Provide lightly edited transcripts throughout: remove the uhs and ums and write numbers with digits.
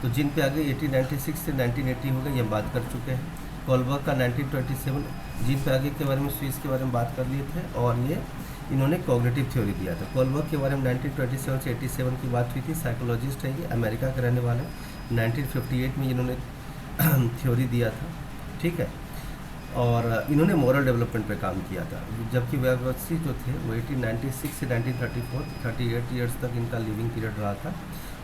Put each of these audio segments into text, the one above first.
तो जीन पियागे 1896 से 1980 हो गए, ये हम बात कर चुके हैं। कोलबर्ग का 1927, जीन पियागे के बारे में, स्विस के बारे में बात कर लिए थे, और ये इन्होंने कॉग्निटिव थ्योरी दिया था। कोलबर्ग के बारे में 1927 से 87 की बात हुई थी। साइकोलॉजिस्ट है ये, अमेरिका के रहने वाले। 1958 में इन्होंने थ्योरी दिया था, ठीक है। और इन्होंने मॉरल डेवलपमेंट पे काम किया था। जबकि व्यवस्थी जो थे वो 1896 से 1934, 38 ईयर्स तक इनका लिविंग पीरियड रहा था,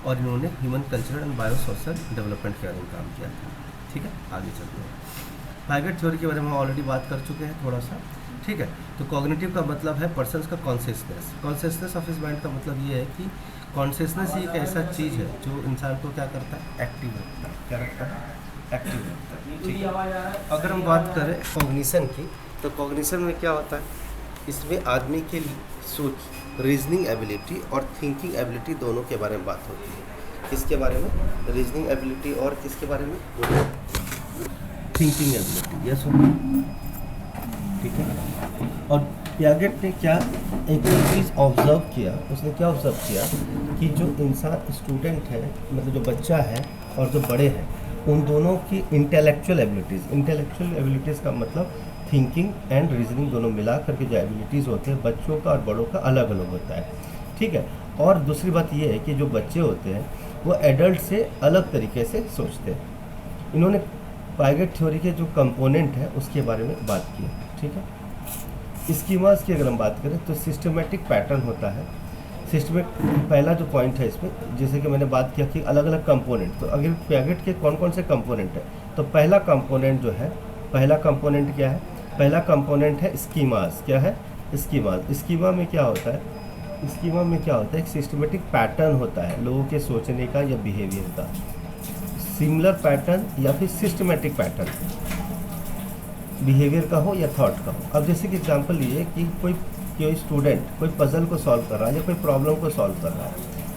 और इन्होंने human cultural and bio social development के बारे में काम किया था, ठीक है। आगे चलते हैं। पाइगेट थ्योरी के बारे में हम ऑलरेडी बात कर चुके हैं थोड़ा सा, ठीक है। तो कॉग्निटिव का मतलब है पर्सन्स का consciousness. Consciousness of his mind का मतलब ये है कि कॉन्शियसनेस ही एक ऐसा चीज़ है जो इंसान को क्या करता है, एक्टिव रखता है। क्या रखता है? एक्टिव रखता है, ठीक है। अगर हम बात करें कॉग्निशन की, तो कॉग्निशन में क्या होता है, इसमें आदमी के सोच, रीजनिंग एबिलिटी और थिंकिंग एबिलिटी दोनों के बारे में बात होती है। किसके बारे में? रीजनिंग एबिलिटी और किसके बारे में? थिंकिंग एबिलिटी, यस हो, ठीक है। और पियागेट ने क्या एक चीज़ ऑब्जर्व किया, उसने क्या ऑब्जर्व किया कि जो इंसान स्टूडेंट है, मतलब जो बच्चा है और जो बड़े हैं, उन दोनों की इंटेलेक्चुअल एबिलिटीज़ का मतलब थिंकिंग एंड रीजनिंग दोनों मिला करके जो एबिलिटीज़ होते हैं बच्चों का और बड़ों का अलग अलग होता है, ठीक है। और दूसरी बात ये है कि जो बच्चे होते हैं वो एडल्ट से अलग तरीके से सोचते हैं। इन्होंने पाइगेट थ्योरी के जो कंपोनेंट है उसके बारे में बात की, ठीक है। स्कीमास की अगर हम बात करें तो सिस्टमेटिक पैटर्न होता है। सिस्टमेट पहला जो पॉइंट है इसमें, जैसे कि मैंने बात किया कि अलग अलग कंपोनेंट, तो अगर पियागेट के कौन कौन से कंपोनेंट है, तो पहला कंपोनेंट जो है, पहला कंपोनेंट क्या है? पहला कंपोनेंट है स्कीमास। क्या है? स्कीमास। स्कीमा में क्या होता है? स्कीमा में क्या होता है? एक सिस्टमेटिक पैटर्न होता है लोगों के सोचने का या बिहेवियर का, सिमिलर पैटर्न या फिर सिस्टमेटिक पैटर्न, बिहेवियर का हो या थॉट का हो। अब जैसे कि एग्जांपल लिए कि कोई स्टूडेंट कोई पजल को सॉल्व कर रहा है या कोई प्रॉब्लम को सॉल्व कर रहा है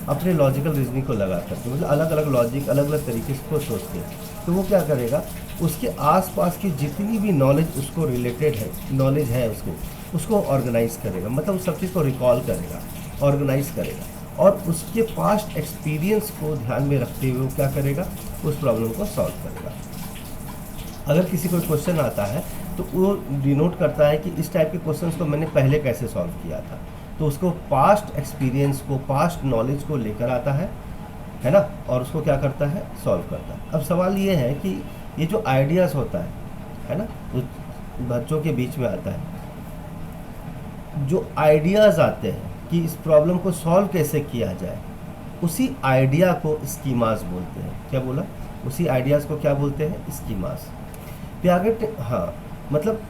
अपने लॉजिकल रीजनिंग को लगा करके, मतलब अलग अलग लॉजिक, अलग अलग तरीके से को सोचते हैं, तो वो क्या करेगा, उसके आसपास की जितनी भी नॉलेज उसको रिलेटेड है, नॉलेज है उसको ऑर्गेनाइज करेगा, मतलब उस सब चीज़ को रिकॉल करेगा, ऑर्गेनाइज करेगा, और उसके पास्ट एक्सपीरियंस को ध्यान में रखते हुए वो क्या करेगा, उस प्रॉब्लम को सॉल्व करेगा। अगर किसी को क्वेश्चन आता है तो वो डिनोट करता है कि इस टाइप के क्वेश्चंस को मैंने पहले कैसे सॉल्व किया था, तो उसको पास्ट एक्सपीरियंस को, पास्ट नॉलेज को लेकर आता है ना, और उसको क्या करता है, सॉल्व करता है। अब सवाल ये है कि ये जो आइडियाज़ होता है ना, जो बच्चों के बीच में आता है, जो आइडियाज़ आते हैं कि इस प्रॉब्लम को सॉल्व कैसे किया जाए, उसी आइडिया को स्कीमास बोलते हैं। क्या बोला? उसी आइडियाज़ को क्या बोलते हैं? स्कीमास। पियागेट, हाँ, मतलब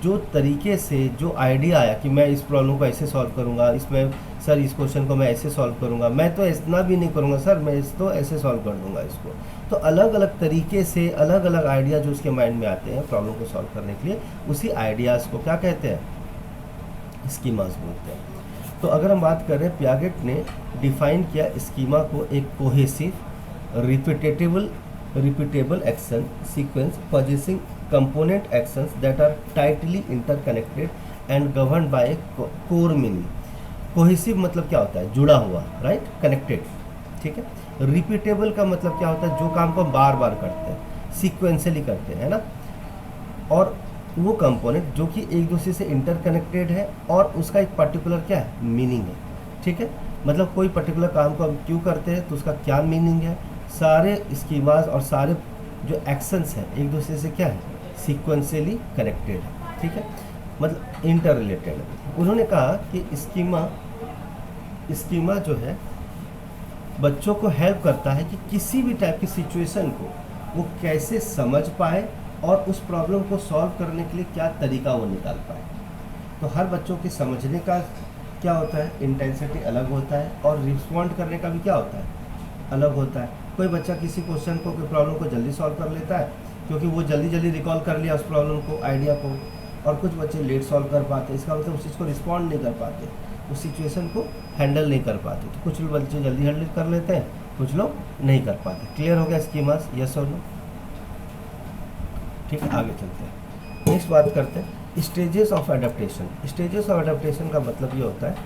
जो तरीके से जो आइडिया आया कि मैं इस प्रॉब्लम को ऐसे सॉल्व करूंगा, इसमें सर इस क्वेश्चन को मैं ऐसे सॉल्व करूंगा, मैं तो इतना भी नहीं करूंगा सर, मैं तो ऐसे सॉल्व कर दूंगा इसको। तो अलग अलग तरीके से अलग अलग आइडिया जो उसके माइंड में आते हैं प्रॉब्लम को सॉल्व करने के लिए, उसी आइडियाज़ को क्या कहते हैं? स्कीमास बोलते हैं। तो अगर हम बात करें, पियागेट ने डिफाइन किया स्कीमा को एक cohesive, repeatable action sequence possessing component actions that are tightly interconnected and governed by a core meaning। Cohesive मतलब क्या होता है? जुड़ा हुआ, राइट, कनेक्टेड, ठीक है। रिपीटेबल का मतलब क्या होता है? जो काम को बार बार करते हैं, सीक्वेंशियली करते हैं ना, और वो कंपोनेंट जो कि एक दूसरे से इंटरकनेक्टेड है और उसका एक पर्टिकुलर क्या है? मीनिंग है, ठीक है। मतलब कोई पर्टिकुलर काम को हम क्यों करते हैं तो उसका क्या मीनिंग है। सारे स्कीमास और सारे जो एक्शंस हैं एक दूसरे से क्या है? सीक्वेंशियली कनेक्टेड है, ठीक है, मतलब इंटर रिलेटेड है। उन्होंने कहा कि स्कीमा जो है बच्चों को हेल्प करता है कि किसी भी टाइप की सिचुएशन को वो कैसे समझ पाए और उस प्रॉब्लम को सॉल्व करने के लिए क्या तरीका वो निकाल पाए। तो हर बच्चों के समझने का क्या होता है? इंटेंसिटी अलग होता है, और रिस्पॉन्ड करने का भी क्या होता है? अलग होता है। कोई बच्चा किसी क्वेश्चन को, कोई प्रॉब्लम को जल्दी सॉल्व कर लेता है क्योंकि वो जल्दी रिकॉल कर लिया उस प्रॉब्लम को, आइडिया को, और कुछ बच्चे लेट सॉल्व कर पाते, इसका मतलब उस चीज़ को रिस्पॉन्ड नहीं कर पाते, उस सिचुएशन को हैंडल नहीं कर पाते। तो कुछ बच्चे जल्दी हैंडल कर लेते हैं, कुछ लोग नहीं कर पाते। क्लियर हो गया स्कीमास? यस और नो? ठीक है, आगे चलते हैं। नेक्स्ट बात करते हैं stages of adaptation. Stages of adaptation का मतलब ये होता है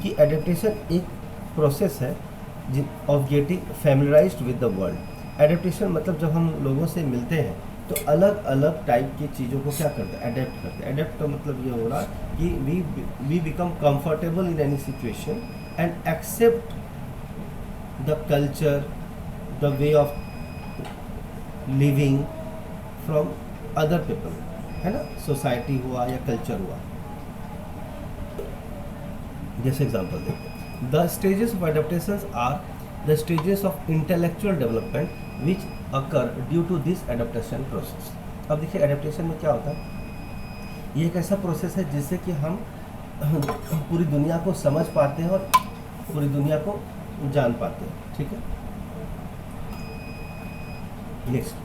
कि एडेप्टेशन एक प्रोसेस है of getting familiarized with the world adaptation मतलब जब हम लोगों से मिलते हैं तो अलग अलग टाइप की चीज़ों को क्या करते हैं, अडेप्ट करते हैं। अडेप्ट का मतलब ये हो रहा कि we become comfortable in any situation and accept the culture, the way of living from other people, है ना, सोसाइटी हुआ या कल्चर हुआ। जैसे एग्जांपल देखो, the stages of adaptations are the stages of intellectual development which occur due to this adaptation process. अब देखिए adaptation में क्या होता है, ये एक ऐसा प्रोसेस है जिससे कि हम पूरी दुनिया को समझ पाते हैं और पूरी दुनिया को जान पाते हैं, ठीक है। नेक्स्ट,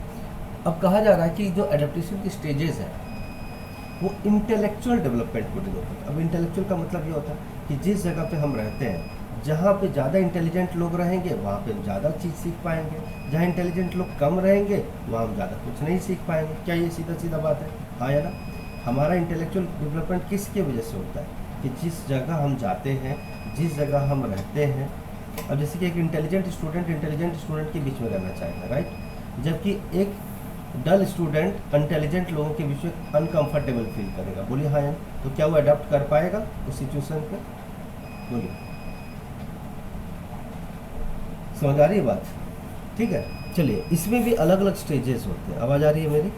अब कहा जा रहा है कि जो एडेप्टेशन की स्टेजेस है वो इंटेलेक्चुअल डेवलपमेंट को डिनोट करता है। अब इंटेलेक्चुअल का मतलब ये होता है कि जिस जगह पे हम रहते हैं, जहाँ पे ज़्यादा इंटेलिजेंट लोग रहेंगे वहाँ पे हम ज़्यादा चीज़ सीख पाएंगे, जहाँ इंटेलिजेंट लोग कम रहेंगे वहाँ हम ज़्यादा कुछ नहीं सीख पाएंगे। क्या ये सीधा सीधा बात है? हाँ या ना? हमारा इंटेलेक्चुअल डेवलपमेंट किसकी वजह से होता है कि जिस जगह हम जाते हैं, जिस जगह हम रहते हैं। अब जैसे कि एक इंटेलिजेंट स्टूडेंट के बीच में रहना चाहेगा, राइट, जबकि एक डल स्टूडेंट इंटेलिजेंट लोगों के बीच में अनकंफर्टेबल फील करेगा। बोलिए हाँ या? तो क्या वो अडॉप्ट कर पाएगा उस सिचुएशन को? बोलिए, समझ आ रही है बात? ठीक है, चलिए, इसमें भी अलग अलग स्टेजेस होते हैं। आवाज आ रही है मेरी?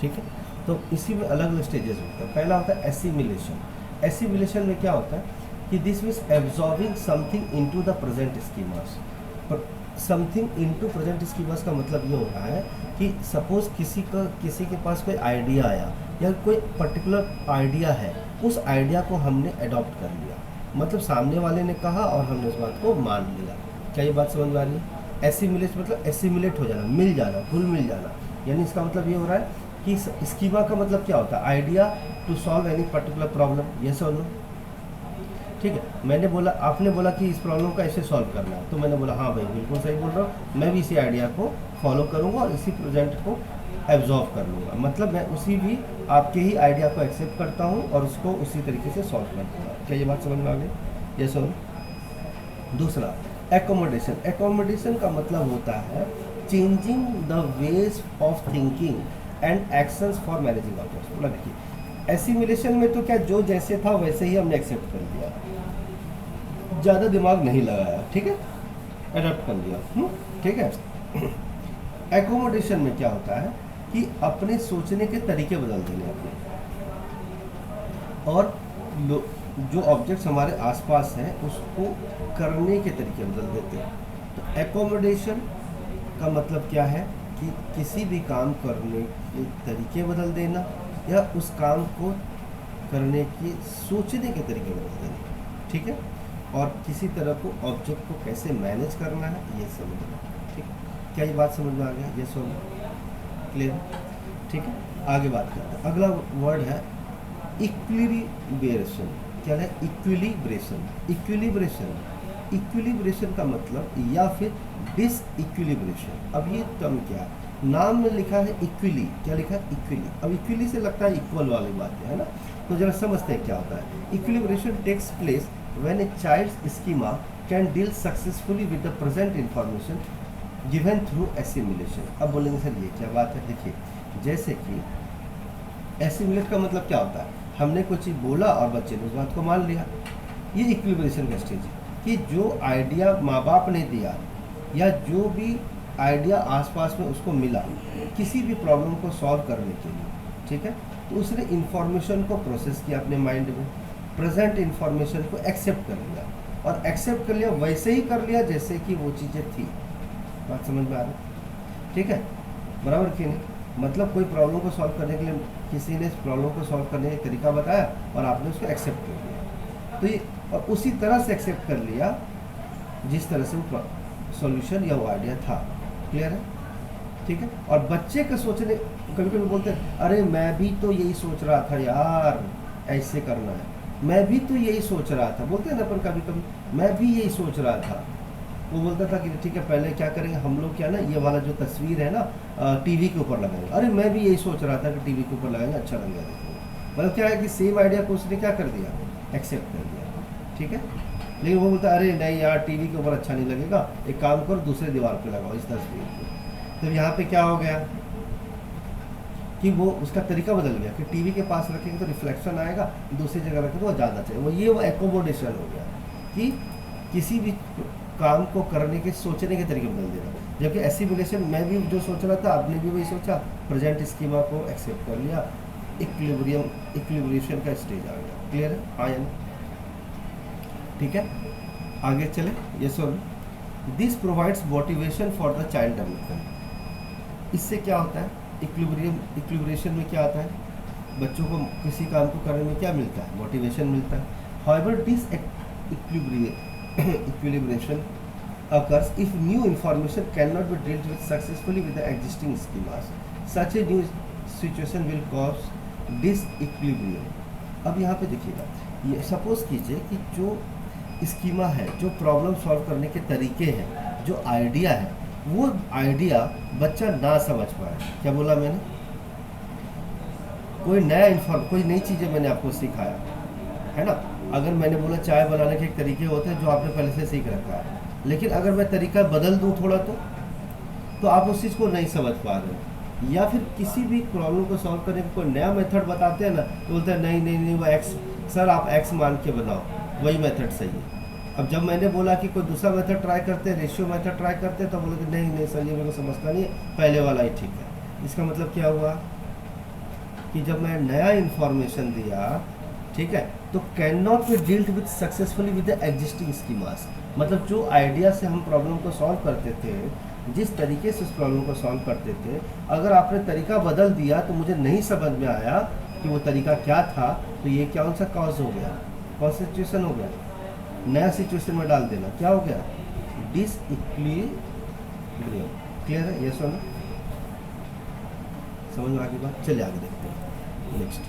ठीक है, तो इसी में अलग अलग स्टेजेस होते हैं। पहला होता है एसिमिलेशन। एसिमिलेशन में क्या होता है कि this means absorbing something into the present schemas. Something into present schemas का मतलब ये हो रहा है कि सपोज किसी के पास कोई आइडिया आया या कोई पर्टिकुलर आइडिया है, उस आइडिया को हमने अडॉप्ट कर लिया, मतलब सामने वाले ने कहा और हमने उस बात को मान लिया। क्या ये बात समझ में आ रही है? एसिमिलेट मतलब एसिमिलेट हो जाना, मिल जाना, घुल मिल जाना। यानी इसका मतलब ये हो रहा है कि स्कीमा का मतलब क्या होता है? Idea to solve any particular problem. ये सॉल्व, ठीक है। मैंने बोला, आपने बोला कि इस प्रॉब्लम का ऐसे सॉल्व करना है, तो मैंने बोला हाँ भाई बिल्कुल सही बोल रहा हूँ, मैं भी इसी आइडिया को फॉलो करूँगा और इसी प्रोजेक्ट को एब्जॉर्व कर लूँगा। मतलब मैं उसी भी आपके ही आइडिया को एक्सेप्ट करता हूँ और उसको उसी तरीके से सॉल्व करता हूँ। क्या ये बात समझ में आ गई? ये सॉल्व। दूसरा, एकोमोडेशन। एकोमोडेशन का मतलब होता है changing the ways of thinking and actions for managing objects. बोला देखिए, एसिमिलेशन में तो क्या जो जैसे था वैसे ही हमने एक्सेप्ट कर लिया, ज़्यादा दिमाग नहीं लगाया, ठीक है, अडॉप्ट कर लिया, ठीक है। एकोमोडेशन में क्या होता है कि अपने सोचने के तरीके बदल देने अपने, और जो ऑब्जेक्ट्स हमारे आसपास हैं उसको करने के तरीके बदल देते हैं। तो एकोमोडेशन का मतलब क्या है कि किसी भी काम करने के तरीके बदल देना या उस काम को करने के सोचने के तरीके बदल देना, ठीक है, और किसी तरह को ऑब्जेक्ट को कैसे मैनेज करना है ये समझना, ठीक है। क्या ये बात समझ में आ गया? ये सब क्लियर, ठीक है। आगे बात करते हैं। अगला वर्ड है इक्विलिब्रेशन। क्या है? इक्विलिब्रेशन। इक्विलिब्रेशन, इक्विलिब्रेशन का मतलब या फिर डिसइक्विलिब्रेशन। अब ये टर्म क्या है? नाम में लिखा है इक्विली, क्या लिखा है? इक्विली। अब इक्विली से लगता है इक्वल वाली बात है ना, तो जरा समझते हैं क्या होता है। Equilibration takes place when a child's schema can deal successfully with the present information given through assimilation। अब बोलेंगे सर ये क्या बात है? देखिए, जैसे कि एसिमिलेट का मतलब क्या होता है? हमने कोई चीज़ बोला और बच्चे ने उस बात को मान लिया। ये इक्विलिब्रेशन का स्टेज है कि जो आइडिया माँ बाप ने दिया या जो भी आइडिया आसपास में उसको मिला किसी भी प्रॉब्लम को सॉल्व करने के लिए, ठीक है, तो उसने इंफॉर्मेशन को प्रोसेस किया अपने माइंड में, प्रेजेंट इंफॉर्मेशन को एक्सेप्ट कर लिया और एक्सेप्ट कर लिया वैसे ही कर लिया जैसे कि वो चीज़ें थी। बात समझ में आ रही? ठीक है, बराबर कि नहीं? मतलब कोई प्रॉब्लम को सॉल्व करने के लिए किसी ने प्रॉब्लम को सॉल्व करने का तरीका बताया और आपने उसको एक्सेप्ट कर लिया, तो ये और उसी तरह से एक्सेप्ट कर लिया जिस तरह से वो सॉल्यूशन या वो आइडिया था। क्लियर है? ठीक है। और बच्चे का सोचने, कभी कभी बोलते हैं अरे मैं भी तो यही सोच रहा था यार, ऐसे करना है, मैं भी तो यही सोच रहा था, बोलते हैं ना अपन कभी कभी, मैं भी यही सोच रहा था। वो बोलता था कि ठीक है पहले क्या करेंगे हम लोग, क्या ना ये वाला जो तस्वीर है ना टीवी के ऊपर लगाएंगे। अरे मैं भी यही सोच रहा था कि टीवी के ऊपर लगाएंगे, अच्छा लगेगा देखने में। मतलब क्या है कि सेम आइडिया को उसने क्या कर दिया, एक्सेप्ट कर दिया। ठीक है, लेकिन वो बोलता है अरे नहीं यार टीवी के ऊपर अच्छा नहीं लगेगा, एक काम करो दूसरे दीवार पे लगाओ इस तस्वीर को। तो यहाँ पे क्या हो गया कि वो उसका तरीका बदल गया कि टीवी के पास रखेंगे तो रिफ्लेक्शन आएगा, दूसरी जगह रखेंगे तो वो ज़्यादा चाहिए, वो एकोमोडेशन हो गया कि किसी भी काम को करने के सोचने के तरीके बदल देना। जबकि एसिमुलेशन मैं भी जो सोच रहा था आपने भी वही सोचा, प्रेजेंट स्कीमा को एक्सेप्ट कर लिया, इक्विलिब्रिएशन का स्टेज आ गया। क्लियर है? हाँ या नहीं? ठीक है, आगे चले। ये so this provides motivation for the child development. इससे क्या होता है, इक्विलिब्रिएशन में क्या आता है, बच्चों को किसी काम को करने में क्या मिलता है, मोटिवेशन मिलता है। However this equilibration occurs if new information cannot be dealt with successfully with the existing schemas. Such a new situation will cause disequilibrium. अब यहाँ पे देखिएगा, ये सपोज कीजिए कि जो स्कीमा है, जो प्रॉब्लम सॉल्व करने के तरीके हैं, जो आइडिया है, वो आइडिया बच्चा ना समझ पाए। क्या बोला मैंने? कोई नई चीज़ें मैंने आपको सिखाया है ना। अगर मैंने बोला चाय बनाने के एक तरीके होते हैं जो आपने पहले से सीख रखा है, लेकिन अगर मैं तरीका बदल दूं थोड़ा तो आप उस चीज़ को नहीं समझ पा रहे हो। या फिर किसी भी प्रॉब्लम को सॉल्व करने का कोई नया मेथड बताते हैं ना, तो बोलते हैं नहीं नहीं नहीं वो एक्स, सर आप एक्स मान के बनाओ, वही मेथड सही है। अब जब मैंने बोला कि कोई दूसरा मेथड ट्राई करते हैं, रेशियो मेथड ट्राई करते हैं, तो बोले कि नहीं नहीं सर ये मेरे को समझता नहीं है, पहले वाला ही ठीक है। इसका मतलब क्या हुआ कि जब मैं नया इन्फॉर्मेशन दिया, ठीक है, तो can not B dealt with successfully with the existing schemas. मतलब जो आइडिया से हम प्रॉब्लम को सॉल्व करते थे, जिस तरीके से उस प्रॉब्लम को सॉल्व करते थे, अगर आपने तरीका बदल दिया तो मुझे नहीं समझ में आया कि वो तरीका क्या था, तो ये कौन सा कॉज हो गया, कौन सा सिचुएशन हो गया, नया सिचुएशन में डाल देना, क्या हो गया, डिसइक्विलिब्रियम। क्लियर है? ये सुनो, समझ में आ गई बात? चलिए आगे देखते हैं। नेक्स्ट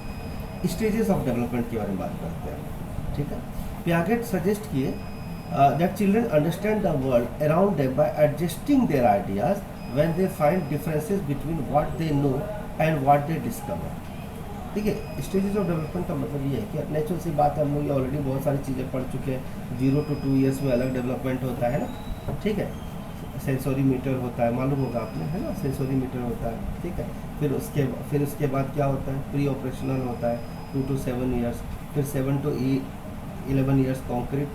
स्टेजेस ऑफ डेवलपमेंट के बारे में बात करते हैं। ठीक है, पियागेट सजेस्ट किए that children understand the world around them by adjusting their ideas when they find differences between what they know and what they discover. ठीक है, स्टेजेस ऑफ डेवलपमेंट का मतलब ये है कि नेचुरल सी बात है, हम लोग ऑलरेडी बहुत सारी चीज़ें पढ़ चुके हैं। 0 to 2 ईयर्स में अलग डेवलपमेंट होता है ना। ठीक है, सेंसोरी मीटर होता है, मालूम होगा आपने, है ना, सेंसोरी मीटर होता है। ठीक है, फिर उसके बाद क्या होता है, प्री ऑपरेशनल होता है 2 to 7 ईयर्स, फिर 7 to 11 ईयर्स कॉन्क्रीट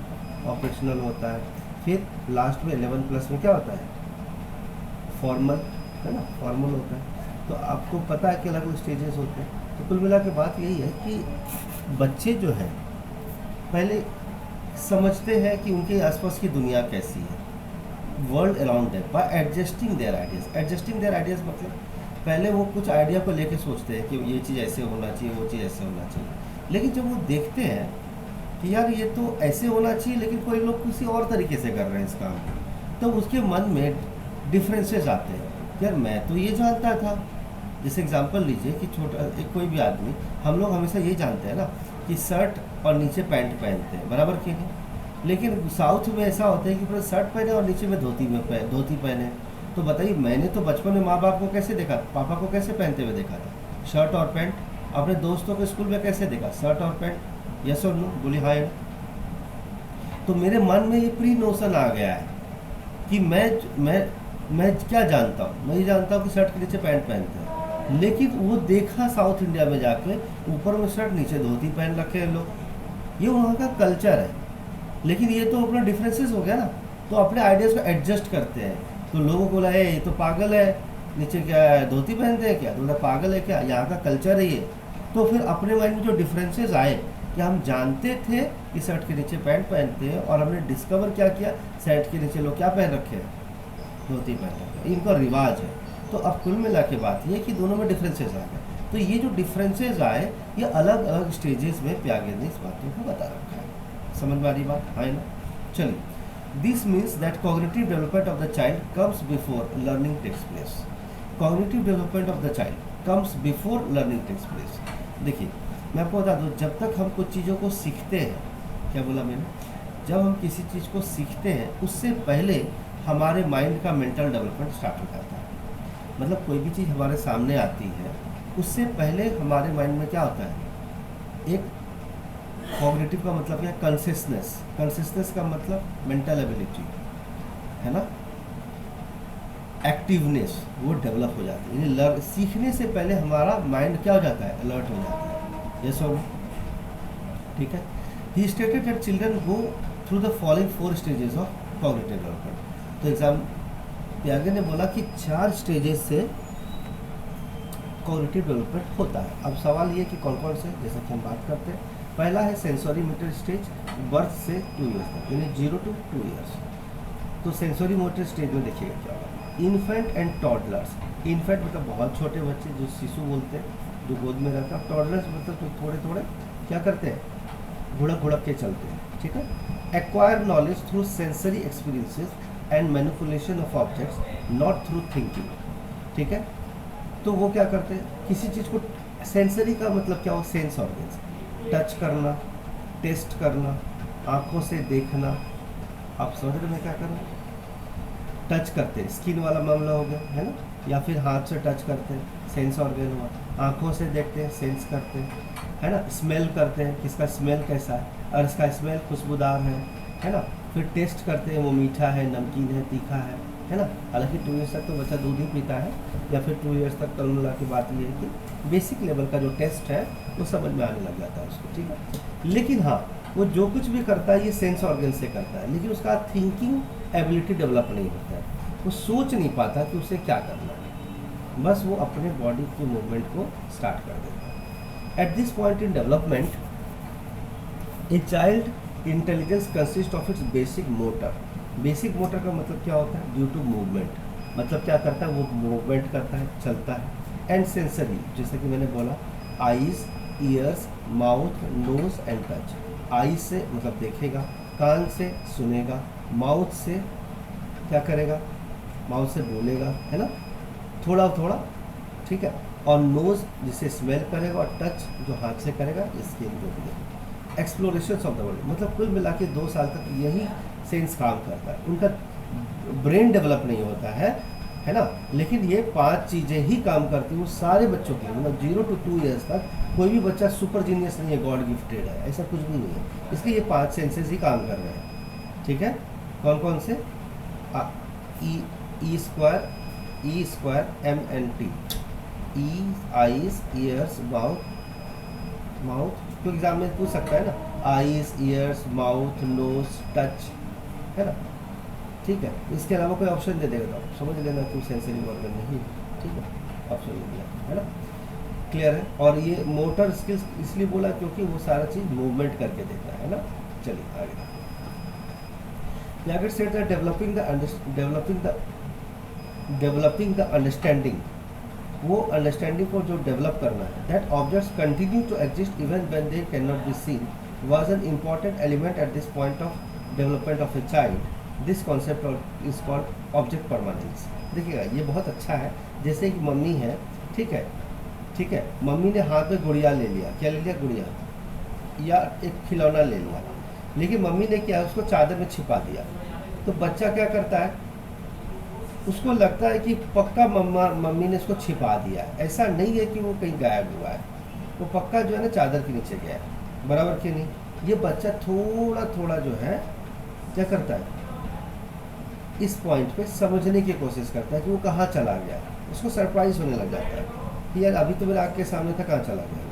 ऑपरेशनल होता है, फिर लास्ट में 11+ में क्या होता है, फॉर्मल, है ना, फॉर्मल होता है। तो आपको पता है कि अलग अलग स्टेजेस होते हैं। तो कुल मिला के बात यही है कि बच्चे जो हैं पहले समझते हैं कि उनके आसपास की दुनिया कैसी है, world around them by adjusting their ideas. Adjusting their ideas मतलब पहले वो कुछ आइडिया को लेके सोचते हैं कि ये चीज़ ऐसे होना चाहिए, वो चीज़ ऐसे होना चाहिए, लेकिन जब वो देखते हैं कि यार ये तो ऐसे होना चाहिए लेकिन कोई लोग किसी और तरीके से कर रहे हैं इस काम को, तो उसके मन में डिफरेंसेस आते हैं। यार मैं तो ये जानता था, जैसे एग्जांपल लीजिए कि छोटा एक कोई भी आदमी, हम लोग हमेशा ये जानते हैं ना कि शर्ट और नीचे पैंट पहनते हैं, बराबर के नहीं, लेकिन साउथ में ऐसा होता है कि पूरा शर्ट पहने और नीचे में धोती पहने। तो बताइए, मैंने तो बचपन में माँ बाप को कैसे देखा, पापा को कैसे पहनते हुए देखा था, शर्ट और पैंट। अपने दोस्तों के स्कूल में कैसे देखा, शर्ट और पैंट, यस और नो, बोली हाँ। तो मेरे मन में ये प्री नोशन आ गया है कि मैं क्या जानता हूँ, मैं ये जानता हूँ कि शर्ट के नीचे पैंट पहनते हैं, लेकिन वो देखा साउथ इंडिया में जाके ऊपर में शर्ट नीचे धोती पहन रखे हैं लोग, ये वहाँ का कल्चर है। लेकिन ये तो अपना डिफरेंसेस हो गया ना, तो अपने आइडियाज़ को एडजस्ट करते हैं। तो लोगों को बोला है ये तो पागल है, नीचे क्या है धोती पहनते हैं क्या, तो बोला पागल है क्या, यहाँ का कल्चर है ये। तो फिर अपने माइंड में जो डिफरेंसेस आए कि हम जानते थे कि शर्ट के नीचे पैंट पहनते हैं, और हमने डिस्कवर क्या किया, शर्ट के नीचे लोग क्या पहन रखे हैं, धोती पहन रखे हैं, इनका रिवाज है। तो अब कुल मिला के बात ये कि दोनों में डिफरेंसेस आ गए। तो ये जो डिफरेंसेस आए, ये अलग अलग स्टेजेस में पियागे ने इस बातों को बता रखा है। समझ में आ रही बात, है ना? चलिए, this means that cognitive development of the child comes before learning takes place. Cognitive development of the child comes before learning takes place. देखिए, मैं आपको बता दूँ, जब तक हम कुछ चीज़ों को सीखते हैं, क्या बोला मैंने, जब हम किसी चीज़ को सीखते हैं उससे पहले हमारे माइंड का मेंटल डेवलपमेंट स्टार्ट हो जाता है। मतलब कोई भी चीज़ हमारे सामने आती है, उससे पहले हमारे माइंड में क्या होता है, एक कॉग्निटिव का मतलब क्या है? कंसिस्टनेस। कंसिस्टनेस का मतलब मेंटल एबिलिटी है ना, एक्टिवनेस वो डेवलप हो जाती है। यानी सीखने से पहले हमारा माइंड क्या हो जाता है? अलर्ट हो जाता है। यस और नो? ठीक है। ही stated that children go through the following 4 stages of cognitive development. तो एग्जाम पियागे ने बोला कि 4 स्टेजेस से कॉग्निटिव डेवलपमेंट होता है। अब सवाल ये कि कौन कौन से, जैसे कि हम बात करते हैं, पहला है सेंसरी मोटर स्टेज, बर्थ से 2 ईयर्स तक, यानी 0 to 2 ईयर्स। तो सेंसरी मोटर स्टेज में देखिएगा क्या होगा। Infant and toddlers. इन्फेंट मतलब बहुत छोटे बच्चे जो शिशु बोलते हैं, जो गोद में रहता है। टॉडलर्स मतलब जो थोड़े थोड़े क्या करते हैं? घुड़क घुड़क के चलते हैं। ठीक है। Acquire knowledge through sensory experiences and manipulation of objects, not through thinking. ठीक है। तो वो क्या करते हैं? किसी चीज़ को, सेंसरी का मतलब क्या हो? सेंस ऑर्गन्स, टच करना, टेस्ट करना, आँखों से देखना। आप समझ रहे मैं क्या कर रहा हूँ? टच करते हैं, स्किन वाला मामला हो गया है ना, या फिर हाथ से टच करते हैं, सेंस ऑर्गन हुआ। आँखों से देखते हैं, सेंस करते हैं, है ना। स्मेल करते हैं, किसका स्मेल कैसा है, और इसका स्मेल खुशबूदार है ना। फिर टेस्ट करते हैं, वो मीठा है, नमकीन है, तीखा है ना। हालांकि 2 ईयर्स तक तो बच्चा दूध ही पीता है, या फिर 2 ईयर्स तक कल मिला की बात ये है कि बेसिक लेवल का जो टेस्ट है वो समझ में आने लग जाता है उसको। ठीक है। लेकिन हाँ, वो जो कुछ भी करता है ये सेंस ऑर्गन से करता है, लेकिन उसका थिंकिंग एबिलिटी डेवलप नहीं होता है। वो सोच नहीं पाता कि उसे क्या करना है, बस वो अपने बॉडी के मूवमेंट को स्टार्ट कर देता है। Eight this point in development a child intelligence consist of its basic motor. Basic motor का मतलब क्या होता है? ड्यू टू मूवमेंट, मतलब क्या करता है? वो मूवमेंट करता है, चलता है। एंड सेंसरी, जैसे कि मैंने बोला, eyes, ears, mouth, nose and touch. Eye से मतलब देखेगा, कान से सुनेगा, माउथ से क्या करेगा? माउथ से बोलेगा, है ना, थोड़ा थोड़ा। ठीक है। और नोज जिसे स्मेल करेगा, और टच जो हाथ से करेगा, इसके जो भी है। एक्सप्लोरेशन ऑफ द वर्ल्ड, मतलब कुल मिला के 2 साल तक यही सेंस काम करता है। उनका ब्रेन डेवलप नहीं होता है ना, लेकिन ये 5 चीज़ें ही काम करती हैं वो सारे बच्चों के लिए। मतलब 0 to 2 ईयर्स तक कोई भी बच्चा सुपर जीनियस नहीं है, गॉड गिफ्टेड है, ऐसा कुछ भी नहीं है। इसलिए ये 5 सेंसेस ही काम कर रहे हैं। ठीक है। कौन कौन से? E square M N T, E, eyes, ears, mouth. तो एग्जाम में पूछ सकता है ना, eyes, ears, mouth, nose, touch, है ना। ठीक है। इसके अलावा कोई ऑप्शन दे देगा तो समझ लेना कि सेंसरी ऑर्गन नहीं। ठीक है, ऑप्शन दे दिया, है ना। क्लियर है। और ये मोटर स्किल्स इसलिए बोला क्योंकि वो सारा चीज़ मूवमेंट करके देता है ना। चलिए आगे। Piaget said that developing the understanding, वो अंडरस्टैंडिंग को जो डेवलप करना है, that objects continue to exist even when they can not be seen, was an important element at this point of development of a child. This concept is called object permanence. देखिएगा ये बहुत अच्छा है। जैसे कि mummy है, ठीक है, मम्मी ने हाथ में गुड़िया ले लिया, क्या ले लिया? गुड़िया या एक खिलौना ले लिया, लेकिन मम्मी ने क्या, उसको चादर में छिपा दिया। तो बच्चा क्या करता है? उसको लगता है कि पक्का मम्मी ने इसको छिपा दिया। ऐसा नहीं है कि वो कहीं गायब हुआ है, वो पक्का जो है ना चादर के नीचे गया है, बराबर कि नहीं। ये बच्चा थोड़ा थोड़ा जो है क्या करता है, इस पॉइंट पे समझने की कोशिश करता है कि वो कहाँ चला गया। उसको सरप्राइज होने लग जाता है कि यार अभी तो मेरे आँख के सामने था, कहाँ चला गया।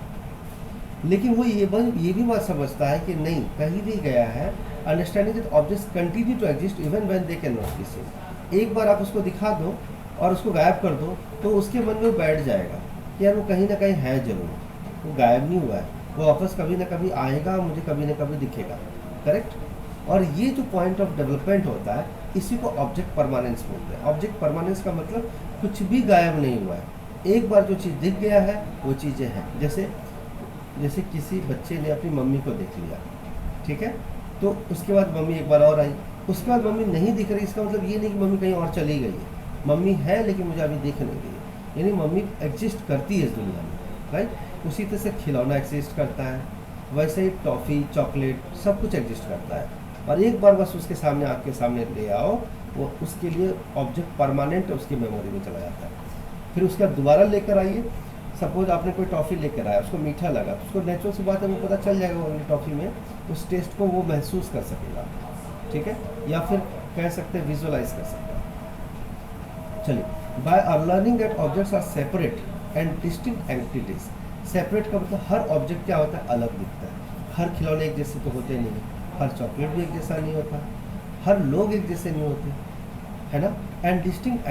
लेकिन वो ये भी बात समझता है कि नहीं, कहीं नहीं गया है। Understanding that objects continue to exist even when they can not be seen. एक बार आप उसको दिखा दो और उसको गायब कर दो तो उसके मन में बैठ जाएगा कि यार वो कहीं ना कहीं है जरूर, वो गायब नहीं हुआ है, वो वापस कभी ना कभी आएगा, मुझे कभी ना कभी दिखेगा। करेक्ट। और ये जो पॉइंट ऑफ डेवलपमेंट होता है इसी को ऑब्जेक्ट परमानेंस बोलते हैं। ऑब्जेक्ट परमानेंस का मतलब कुछ भी गायब नहीं हुआ है, एक बार जो चीज़ दिख गया है वो चीज़ें हैं। जैसे किसी बच्चे ने अपनी मम्मी को देख लिया, ठीक है, तो उसके बाद मम्मी एक बार और आई, उसके बाद मम्मी नहीं दिख रही, इसका मतलब ये नहीं कि मम्मी कहीं और चली गई है, मम्मी है लेकिन मुझे अभी दिख नहीं रही। यानी मम्मी एग्जिस्ट करती है इस दुनिया में, राइट। उसी तरह से खिलौना एग्जिस्ट करता है, वैसे ही टॉफ़ी, चॉकलेट सब कुछ एग्जिस्ट करता है। और एक बार बस उसके सामने, आपके सामने ले आओ, वो उसके लिए ऑब्जेक्ट परमानेंट उसकी मेमोरी में चला जाता है। फिर उसके बाद दोबारा लेकर आइए, सपोज आपने कोई टॉफ़ी लेकर आया, उसको मीठा लगा, तो उसको नेचुरल सी बात है, वो पता चल जाएगा वो टॉफ़ी में, उस टेस्ट को वो महसूस कर सकेगा, ठीक है, या फिर कह सकते हैं विजुअलाइज कर सकते हैं। चलिए, by learning that objects are separate and distinct entities. Separate का मतलब हर ऑब्जेक्ट क्या होता है, अलग दिखता है। हर खिलौने एक जैसे तो होते नहीं, हर चॉकलेट भी एक जैसा नहीं होता, हर लोग एक जैसे नहीं होते, है ना। And distinct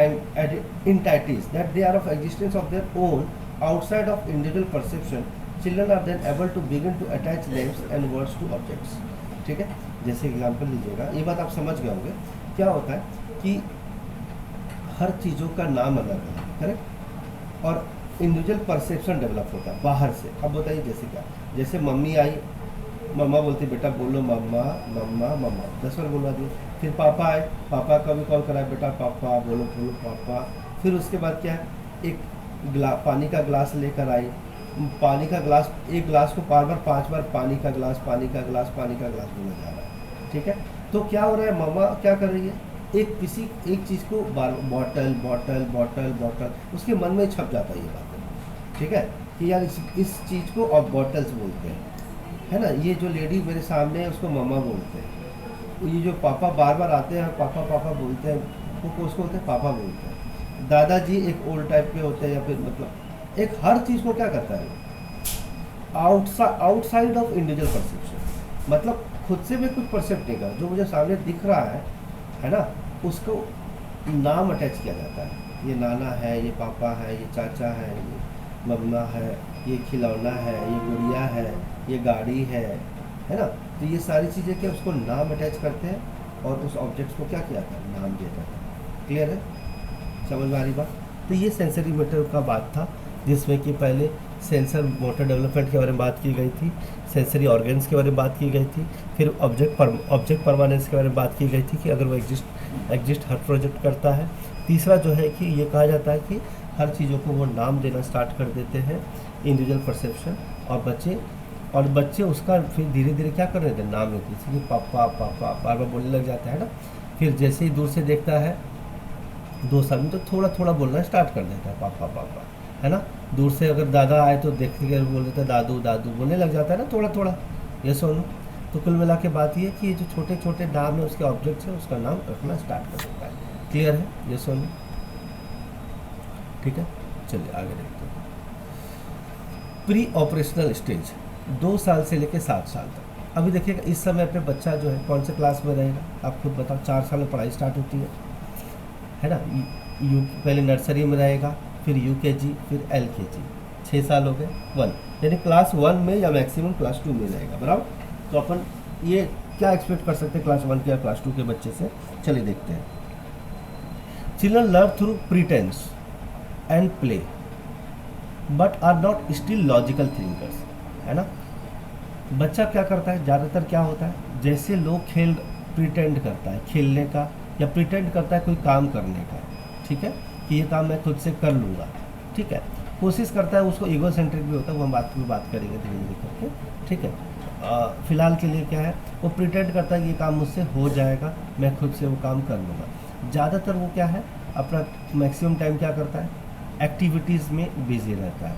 entities that they are of existence of their own outside of individual perception, children are then able to begin to attach names and words to objects. ठीक है, जैसे एग्जाम्पल लीजिएगा, ये बात आप समझ गए होंगे। क्या होता है कि हर चीज़ों का नाम अलग है, करेक्ट, और इंडिविजुअल परसेप्शन डेवलप होता है बाहर से। अब बताइए जैसे क्या, जैसे मम्मी आई, मम्मा बोलती बेटा बोलो मम्मा मम्मा मम्मा, 10 बार बोलवा दिए। फिर पापा आए, पापा का भी कॉल कराए, बेटा पापा बोलो बोलो पापा। फिर उसके बाद क्या है, एक पानी का ग्लास लेकर आई, पानी का ग्लास, एक ग्लास को बार बार 5 बार पानी का ग्लास पानी का ग्लास पानी का ग्लास बोला जा रहा है। ठीक है, तो क्या हो रहा है, मम्मा क्या कर रही है, किसी एक चीज़ को बार बॉटल बॉटल बॉटल बॉटल, उसके मन में छप जाता है ये बात, ठीक है, कि यार इस चीज़ को अब बॉटल्स बोलते हैं, है ना। ये जो लेडी मेरे सामने है उसको मम्मा बोलते हैं। ये जो पापा बार बार आते हैं पापा पापा बोलते हैं, वो उसको बोलते हैं पापा बोलते हैं। दादाजी एक ओल्ड टाइप के होते हैं, या फिर मतलब एक हर चीज़ को क्या करता है, आउटसाइड ऑफ इंडिविजुअल परसेप्शन, मतलब खुद से भी कुछ परसेप्ट नहीं कर, जो मुझे सामने दिख रहा है ना, उसको नाम अटैच किया जाता है। ये नाना है, ये पापा है, ये चाचा है, ये मम्मा है, ये खिलौना है, ये गुड़िया है, ये गाड़ी है ना। तो ये सारी चीज़ें क्या उसको नाम अटैच करते हैं और उस ऑब्जेक्ट्स को क्या किया था, नाम दिया जाता है। क्लियर है, समझ में आ रही बात। तो ये सेंसरी मोटर का बात था, जिसमें कि पहले सेंसर मोटर डेवलपमेंट के बारे में बात की गई थी, सेंसरी ऑर्गन्स के बारे में बात की गई थी, फिर ऑब्जेक्ट परमानेंस के बारे में बात की गई थी कि अगर वो एग्जिस्ट हर प्रोजेक्ट करता है। तीसरा जो है कि ये कहा जाता है कि हर चीज़ों को वो नाम देना स्टार्ट कर देते हैं, इंडिविजुअल परसेप्शन, और बच्चे उसका फिर धीरे धीरे क्या कर रहे थे, नाम लेते, जैसे कि पापा पापा बार बार बोलने लग जाता है ना। फिर जैसे ही दूर से देखता है 2 साल में, तो थोड़ा थोड़ा बोलना स्टार्ट कर देता है पापा पापा, है ना। दूर से अगर दादा आए तो देख के बोल देता है दादू दादू, बोलने लग जाता है ना थोड़ा थोड़ा, ये सुनो। तो कुल मिला के बात ये कि ये जो छोटे छोटे नाम है उसके ऑब्जेक्ट्स है, उसका नाम रखना स्टार्ट कर देता है। क्लियर है, ये सुनो, ठीक है। चलिए आगे देखते हैं। प्री ऑपरेशनल स्टेज 2 साल से लेकर 7 साल तक। अभी देखिएगा इस समय पे बच्चा जो है कौन से क्लास में रहेगा, आप खुद बताओ। 4 साल में पढ़ाई स्टार्ट होती है ना। पहले नर्सरी में रहेगा, फिर यूकेजी, फिर एलकेजी, 6 साल हो गए। 1 यानी क्लास 1 में या मैक्सिमम क्लास 2 में रहेगा, बराबर। तो अपन ये क्या एक्सपेक्ट कर सकते हैं क्लास 1 के या क्लास 2 के बच्चे से, चलिए देखते हैं। Children learn through pretense and play but are not still logical thinkers, है ना। बच्चा क्या करता है, ज़्यादातर क्या होता है, जैसे लोग खेल प्रिटेंड करता है खेलने का, या प्रिटेंड करता है कोई काम करने का, ठीक है, कि ये काम मैं खुद से कर लूँगा, ठीक है, कोशिश करता है। उसको ईगो सेंट्रिक भी होता है, वो हम बात करेंगे धीरे धीरे करके, ठीक है। फिलहाल के लिए क्या है, वो प्रिटेंड करता है कि ये काम मुझसे हो जाएगा, मैं खुद से वो काम कर लूँगा। ज़्यादातर वो क्या है, अपना मैक्सिमम टाइम क्या करता है, एक्टिविटीज़ में बिजी रहता है,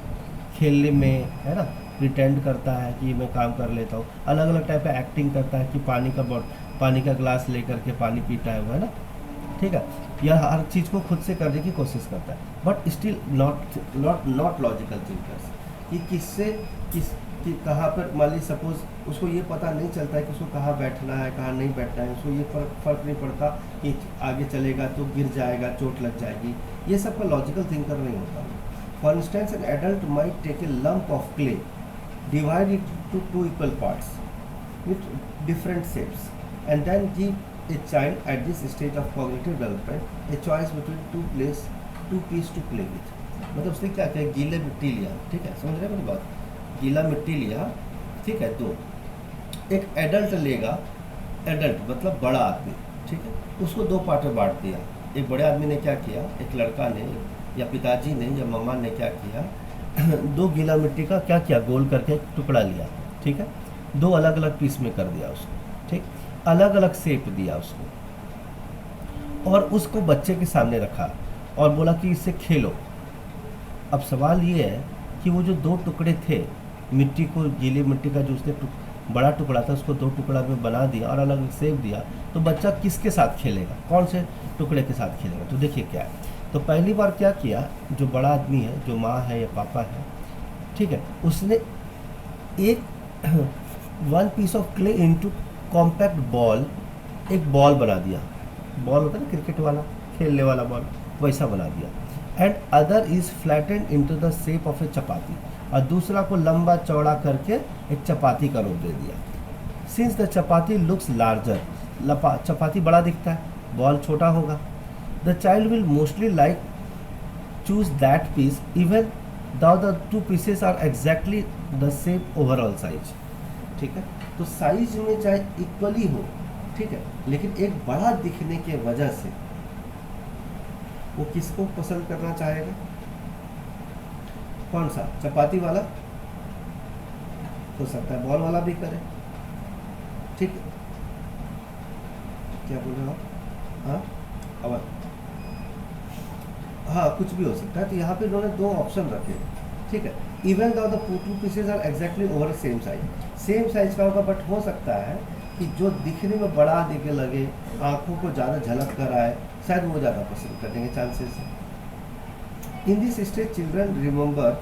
खेलने में, है ना। प्रिटेंड करता है कि मैं काम कर लेता हूँ, अलग अलग टाइप का एक्टिंग करता है कि पानी का ग्लास लेकर के पानी पीता है वो, है ना, ठीक है। यह हर चीज़ को खुद से करने की कोशिश करता है, but still not logical thinkers. कि कि कहाँ पर, मान ली सपोज उसको ये पता नहीं चलता है कि उसको कहाँ बैठना है कहाँ नहीं बैठना है, उसको ये फर्क नहीं पड़ता कि आगे चलेगा तो गिर जाएगा, चोट लग जाएगी, ये सब का लॉजिकल थिंकर नहीं होता। For instance an adult might take a lump of clay, divide it to 2 equal parts with different shapes, and then give a child at this stage of cognitive development a choice between two piece to play with। मतलब उसने क्या किया, गीले मिट्टी लिया, ठीक है, समझ रहे हैं मेरी बात, गीला मिट्टी लिया, ठीक है। 2 एक एडल्ट लेगा, एडल्ट मतलब बड़ा आदमी, ठीक है, उसको 2 पार्ट में बांट दिया। एक बड़े आदमी ने क्या किया, एक लड़का ने या पिताजी ने या मम्मा ने क्या किया, 2 गीला मिट्टी का क्या किया, गोल करके एक टुकड़ा लिया, ठीक है, 2 अलग अलग पीस में कर दिया उसको, ठीक, अलग अलग शेप दिया उसको, और उसको बच्चे के सामने रखा और बोला कि इससे खेलो। अब सवाल ये है कि वो जो दो टुकड़े थे, मिट्टी को, गीली मिट्टी का जो उसने बड़ा टुकड़ा था उसको दो टुकड़ा में बना दिया और अलग सेक दिया, तो बच्चा किसके साथ खेलेगा, कौन से टुकड़े के साथ खेलेगा? तो देखिए क्या है, तो पहली बार क्या किया, जो बड़ा आदमी है, जो माँ है या पापा है, ठीक है, उसने एक one piece of clay into compact ball, एक बॉल बना दिया, बॉल होता है ना क्रिकेट वाला, खेलने वाला बॉल, वैसा बना दिया। And other is flattened into the shape of a chapati, और दूसरा को लंबा चौड़ा करके एक चपाती का रूप दे दिया। Since the chapati looks larger, चपाती बड़ा दिखता है, बॉल छोटा होगा, the child will mostly like choose that piece even though the two pieces are exactly the same overall size, ठीक है। तो साइज में चाहे इक्वली हो, ठीक है, लेकिन एक बड़ा दिखने के वजह से वो किसको पसंद करना चाहेगा? कौन सा? चपाती वाला, हो सकता है बॉल वाला भी करे, ठीक है। क्या बोल रहे हो आप? हाँ, अब हाँ, कुछ भी हो सकता है। तो यहाँ पे उन्होंने दो ऑप्शन रखे, ठीक है। Even though the two pieces are exactly over same size का होगा, बट हो सकता है कि जो दिखने में बड़ा दिखे लगे, आंखों को ज़्यादा झलक कर आए, शायद वो ज़्यादा पसंद करने के चांसेस हैं। In this stage children remember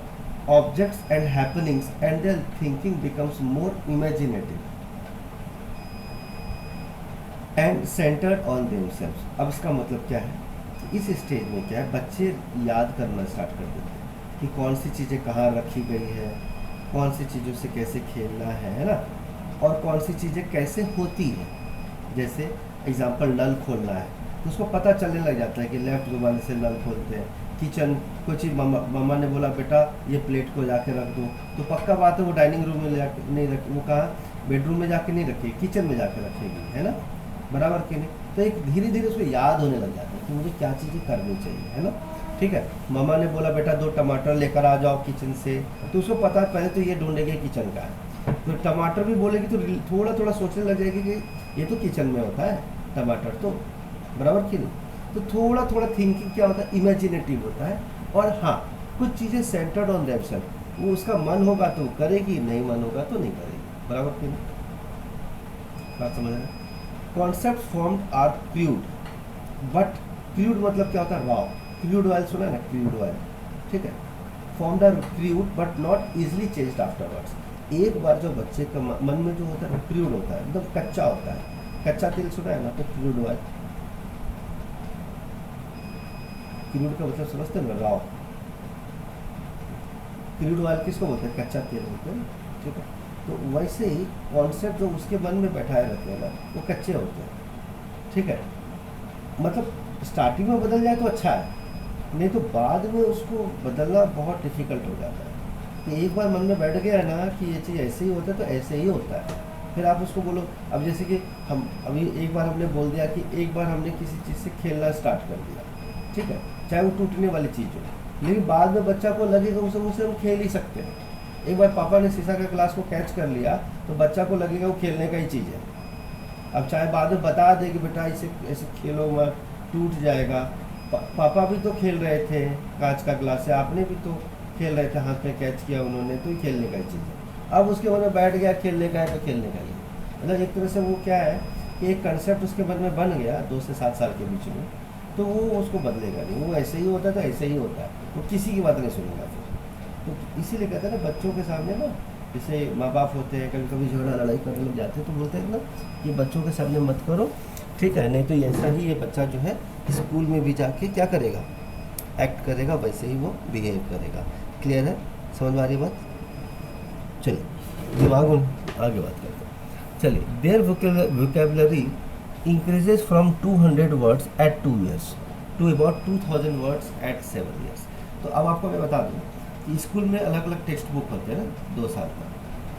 objects and happenings and there thinking becomes more imaginative and centred on themselves. अब इसका मतलब क्या है? इस स्टेज में क्या है, बच्चे याद करना स्टार्ट कर देते हैं कि कौन सी चीज़ें कहाँ रखी गई है, कौन सी चीज़ों से कैसे खेलना है ना, और कौन सी चीज़ें कैसे होती है। जैसे एग्जांपल, नल खोलना है तो उसको पता चलने लग जाता है कि लेफ्ट जुबान से नल खोलते हैं। किचन, कोई चीज़ मम्मा ने बोला बेटा ये प्लेट को जाके रख दो, तो पक्का बात है वो डाइनिंग रूम में जाके नहीं रखी, वो कहाँ, बेडरूम में जाके नहीं रखेगी, किचन में जाके रखेगी, है ना, बराबर कि नहीं। तो एक धीरे धीरे उसको याद होने लग जाता है कि मुझे क्या चीज़ें करनी चाहिए, है ना, ठीक है। मम्मा ने बोला बेटा 2 टमाटर लेकर आ जाओ किचन से, तो उसको पता है पहले तो ये ढूंढेगी किचन का है, तो टमाटर भी बोलेगी तो थोड़ा थोड़ा सोचने लग जाएगी कि ये तो किचन में होता है टमाटर, तो बराबर कि नहीं। तो थोड़ा थोड़ा थिंकिंग क्या होता है, इमेजिनेटिव होता है। और हाँ, कुछ चीज़ें सेंटर्ड ऑन देमसेल्फ, वो उसका मन होगा तो करेगी, नहीं मन होगा तो नहीं करेगी, बराबर कि नहीं, बात समझ रहे हैं। Concept formed are crude, but crude मतलब क्या होता है, रॉ। क्रूड ऑयल सुना है ना, क्रूड ऑयल, ठीक है। Formed are crude but not easily changed afterwards. एक बार जो बच्चे का मन में जो होता है क्रूड होता है, एकदम कच्चा होता है। कच्चा तेल सुना है ना, तो क्रूड ऑयल, क्रूड का मतलब समझते हैं ना, रॉ। क्रूड ऑयल किसको बोलते हैं? कच्चा तेल बोलते हैं, ठीक है। तो वैसे ही कॉन्सेप्ट जो उसके मन में बैठाए रहते हैं ना, वो कच्चे होते हैं, ठीक है। मतलब स्टार्टिंग में बदल जाए तो अच्छा है, नहीं तो बाद में उसको बदलना बहुत डिफिकल्ट हो जाता है। कि एक बार मन में बैठ गया ना कि ये चीज़ ऐसे ही होता है तो ऐसे ही होता है, फिर आप उसको बोलो। अब जैसे कि हम अभी एक बार हमने बोल दिया कि एक बार हमने किसी चीज़ से खेलना स्टार्ट कर दिया, ठीक है, चाहे वो टूटने वाली चीज़ हो, लेकिन बाद में बच्चा को लगेगा उसे हम खेल ही सकते हैं। एक बार पापा ने शीशा का ग्लास को कैच कर लिया तो बच्चा को लगेगा वो खेलने का ही चीज़ है। अब चाहे बाद में बता दे कि बेटा इसे ऐसे खेलो मत, टूट जाएगा। पापा भी तो खेल रहे थे कांच का ग्लास से, आपने भी तो खेल रहे थे, हाथ में कैच किया उन्होंने, तो खेलने का ही चीज़ है। अब उसके मन में बैठ गया खेलने का है तो खेलने का ही, मतलब एक तरह से वो क्या है कि एक कंसेप्ट उसके मन में बन गया 2 से 7 साल के बीच में, तो वो उसको बदलेगा नहीं, वो ऐसे ही होता है तो ऐसे ही होता है, वो किसी की बात नहीं सुनेगा फिर। तो इसीलिए कहते हैं ना, बच्चों के सामने ना, जैसे माँ बाप होते हैं कभी कभी झगड़ा लड़ाई करने लग जाते हैं, तो बोलते हैं ना कि बच्चों के सामने मत करो, ठीक है, नहीं तो ऐसा ही ये बच्चा जो है स्कूल में भी जाके क्या करेगा, एक्ट करेगा, वैसे ही वो बिहेव करेगा। क्लियर है, समझ में आ रही बात? चलिए दिमाग में आगे बात करते हैं। चलिए, their vocabulary increases from 200 words at 2 years to about 2000 words at 7 years। तो अब आपको मैं बता दूँ कि स्कूल में अलग अलग टेक्स्ट बुक होते हैं ना 2 साल का,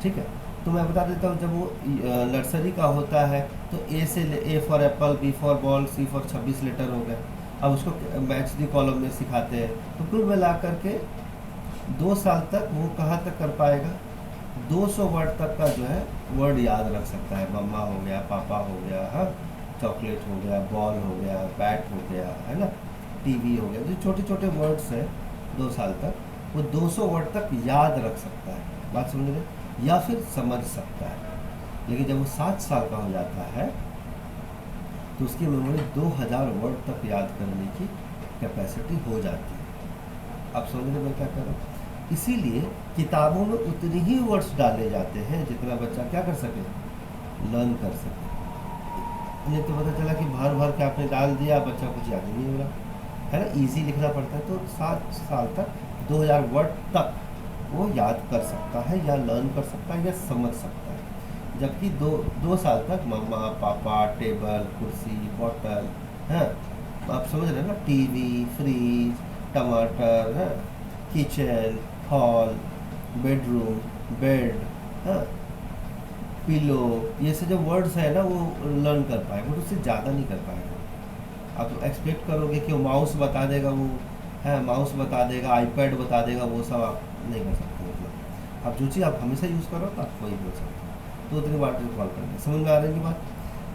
ठीक है। तो मैं बता देता हूँ, जब वो नर्सरी का होता है तो A for apple, B for ball, C for 26 letter हो गए। अब उसको मैच दी कॉलम में सिखाते हैं, तो कुल मिला करके 2 साल तक वो कहाँ तक कर पाएगा, 200 वर्ड तक का जो है वर्ड याद रख सकता है। मम्मा हो गया, पापा हो गया, हाँ, चॉकलेट हो गया, बॉल हो गया, बैट हो गया, है ना, टीवी हो गया, जो छोटे छोटे वर्ड्स हैं 2 साल तक वो 200 वर्ड तक याद रख सकता है, बात समझ रहे, या फिर समझ सकता है। लेकिन जब वो 7 साल का हो जाता है तो उसकी मेमोरी 2000 वर्ड तक याद करने की कैपेसिटी हो जाती है। आप समझ रहे मैं क्या कर रहा हूँ? इसीलिए किताबों में उतनी ही वर्ड्स डाले जाते हैं जितना बच्चा क्या कर सके, लर्न कर सके। ये तो पता चला कि भर भर के आपने डाल दिया, बच्चा कुछ याद ही नहीं हो रहा है ना, ईजी लिखना पड़ता है। तो 7 साल तक 2000 वर्ड तक वो याद कर सकता है या लर्न कर सकता है या समझ सकता है। जबकि 2 साल तक मम्मा पापा टेबल कुर्सी बॉटल, हैं आप समझ रहे हैं ना, टीवी फ्रिज टमाटर, हैं किचन हॉल बेडरूम बेड, हाँ पिलो, ये से जो वर्ड्स है ना वो लर्न कर पाएगा, बट उससे ज़्यादा नहीं कर पाएगा। आप एक्सपेक्ट करोगे कि वो माउस बता देगा, वो है माउस बता देगा, आईपैड बता देगा, वो सब आप नहीं कर सकते। मतलब आप जो चीज़ आप हमेशा यूज़ करो तो आप वही बोल सकते हो। तो उतनी बात कॉल करके समझ में आ रही है बात।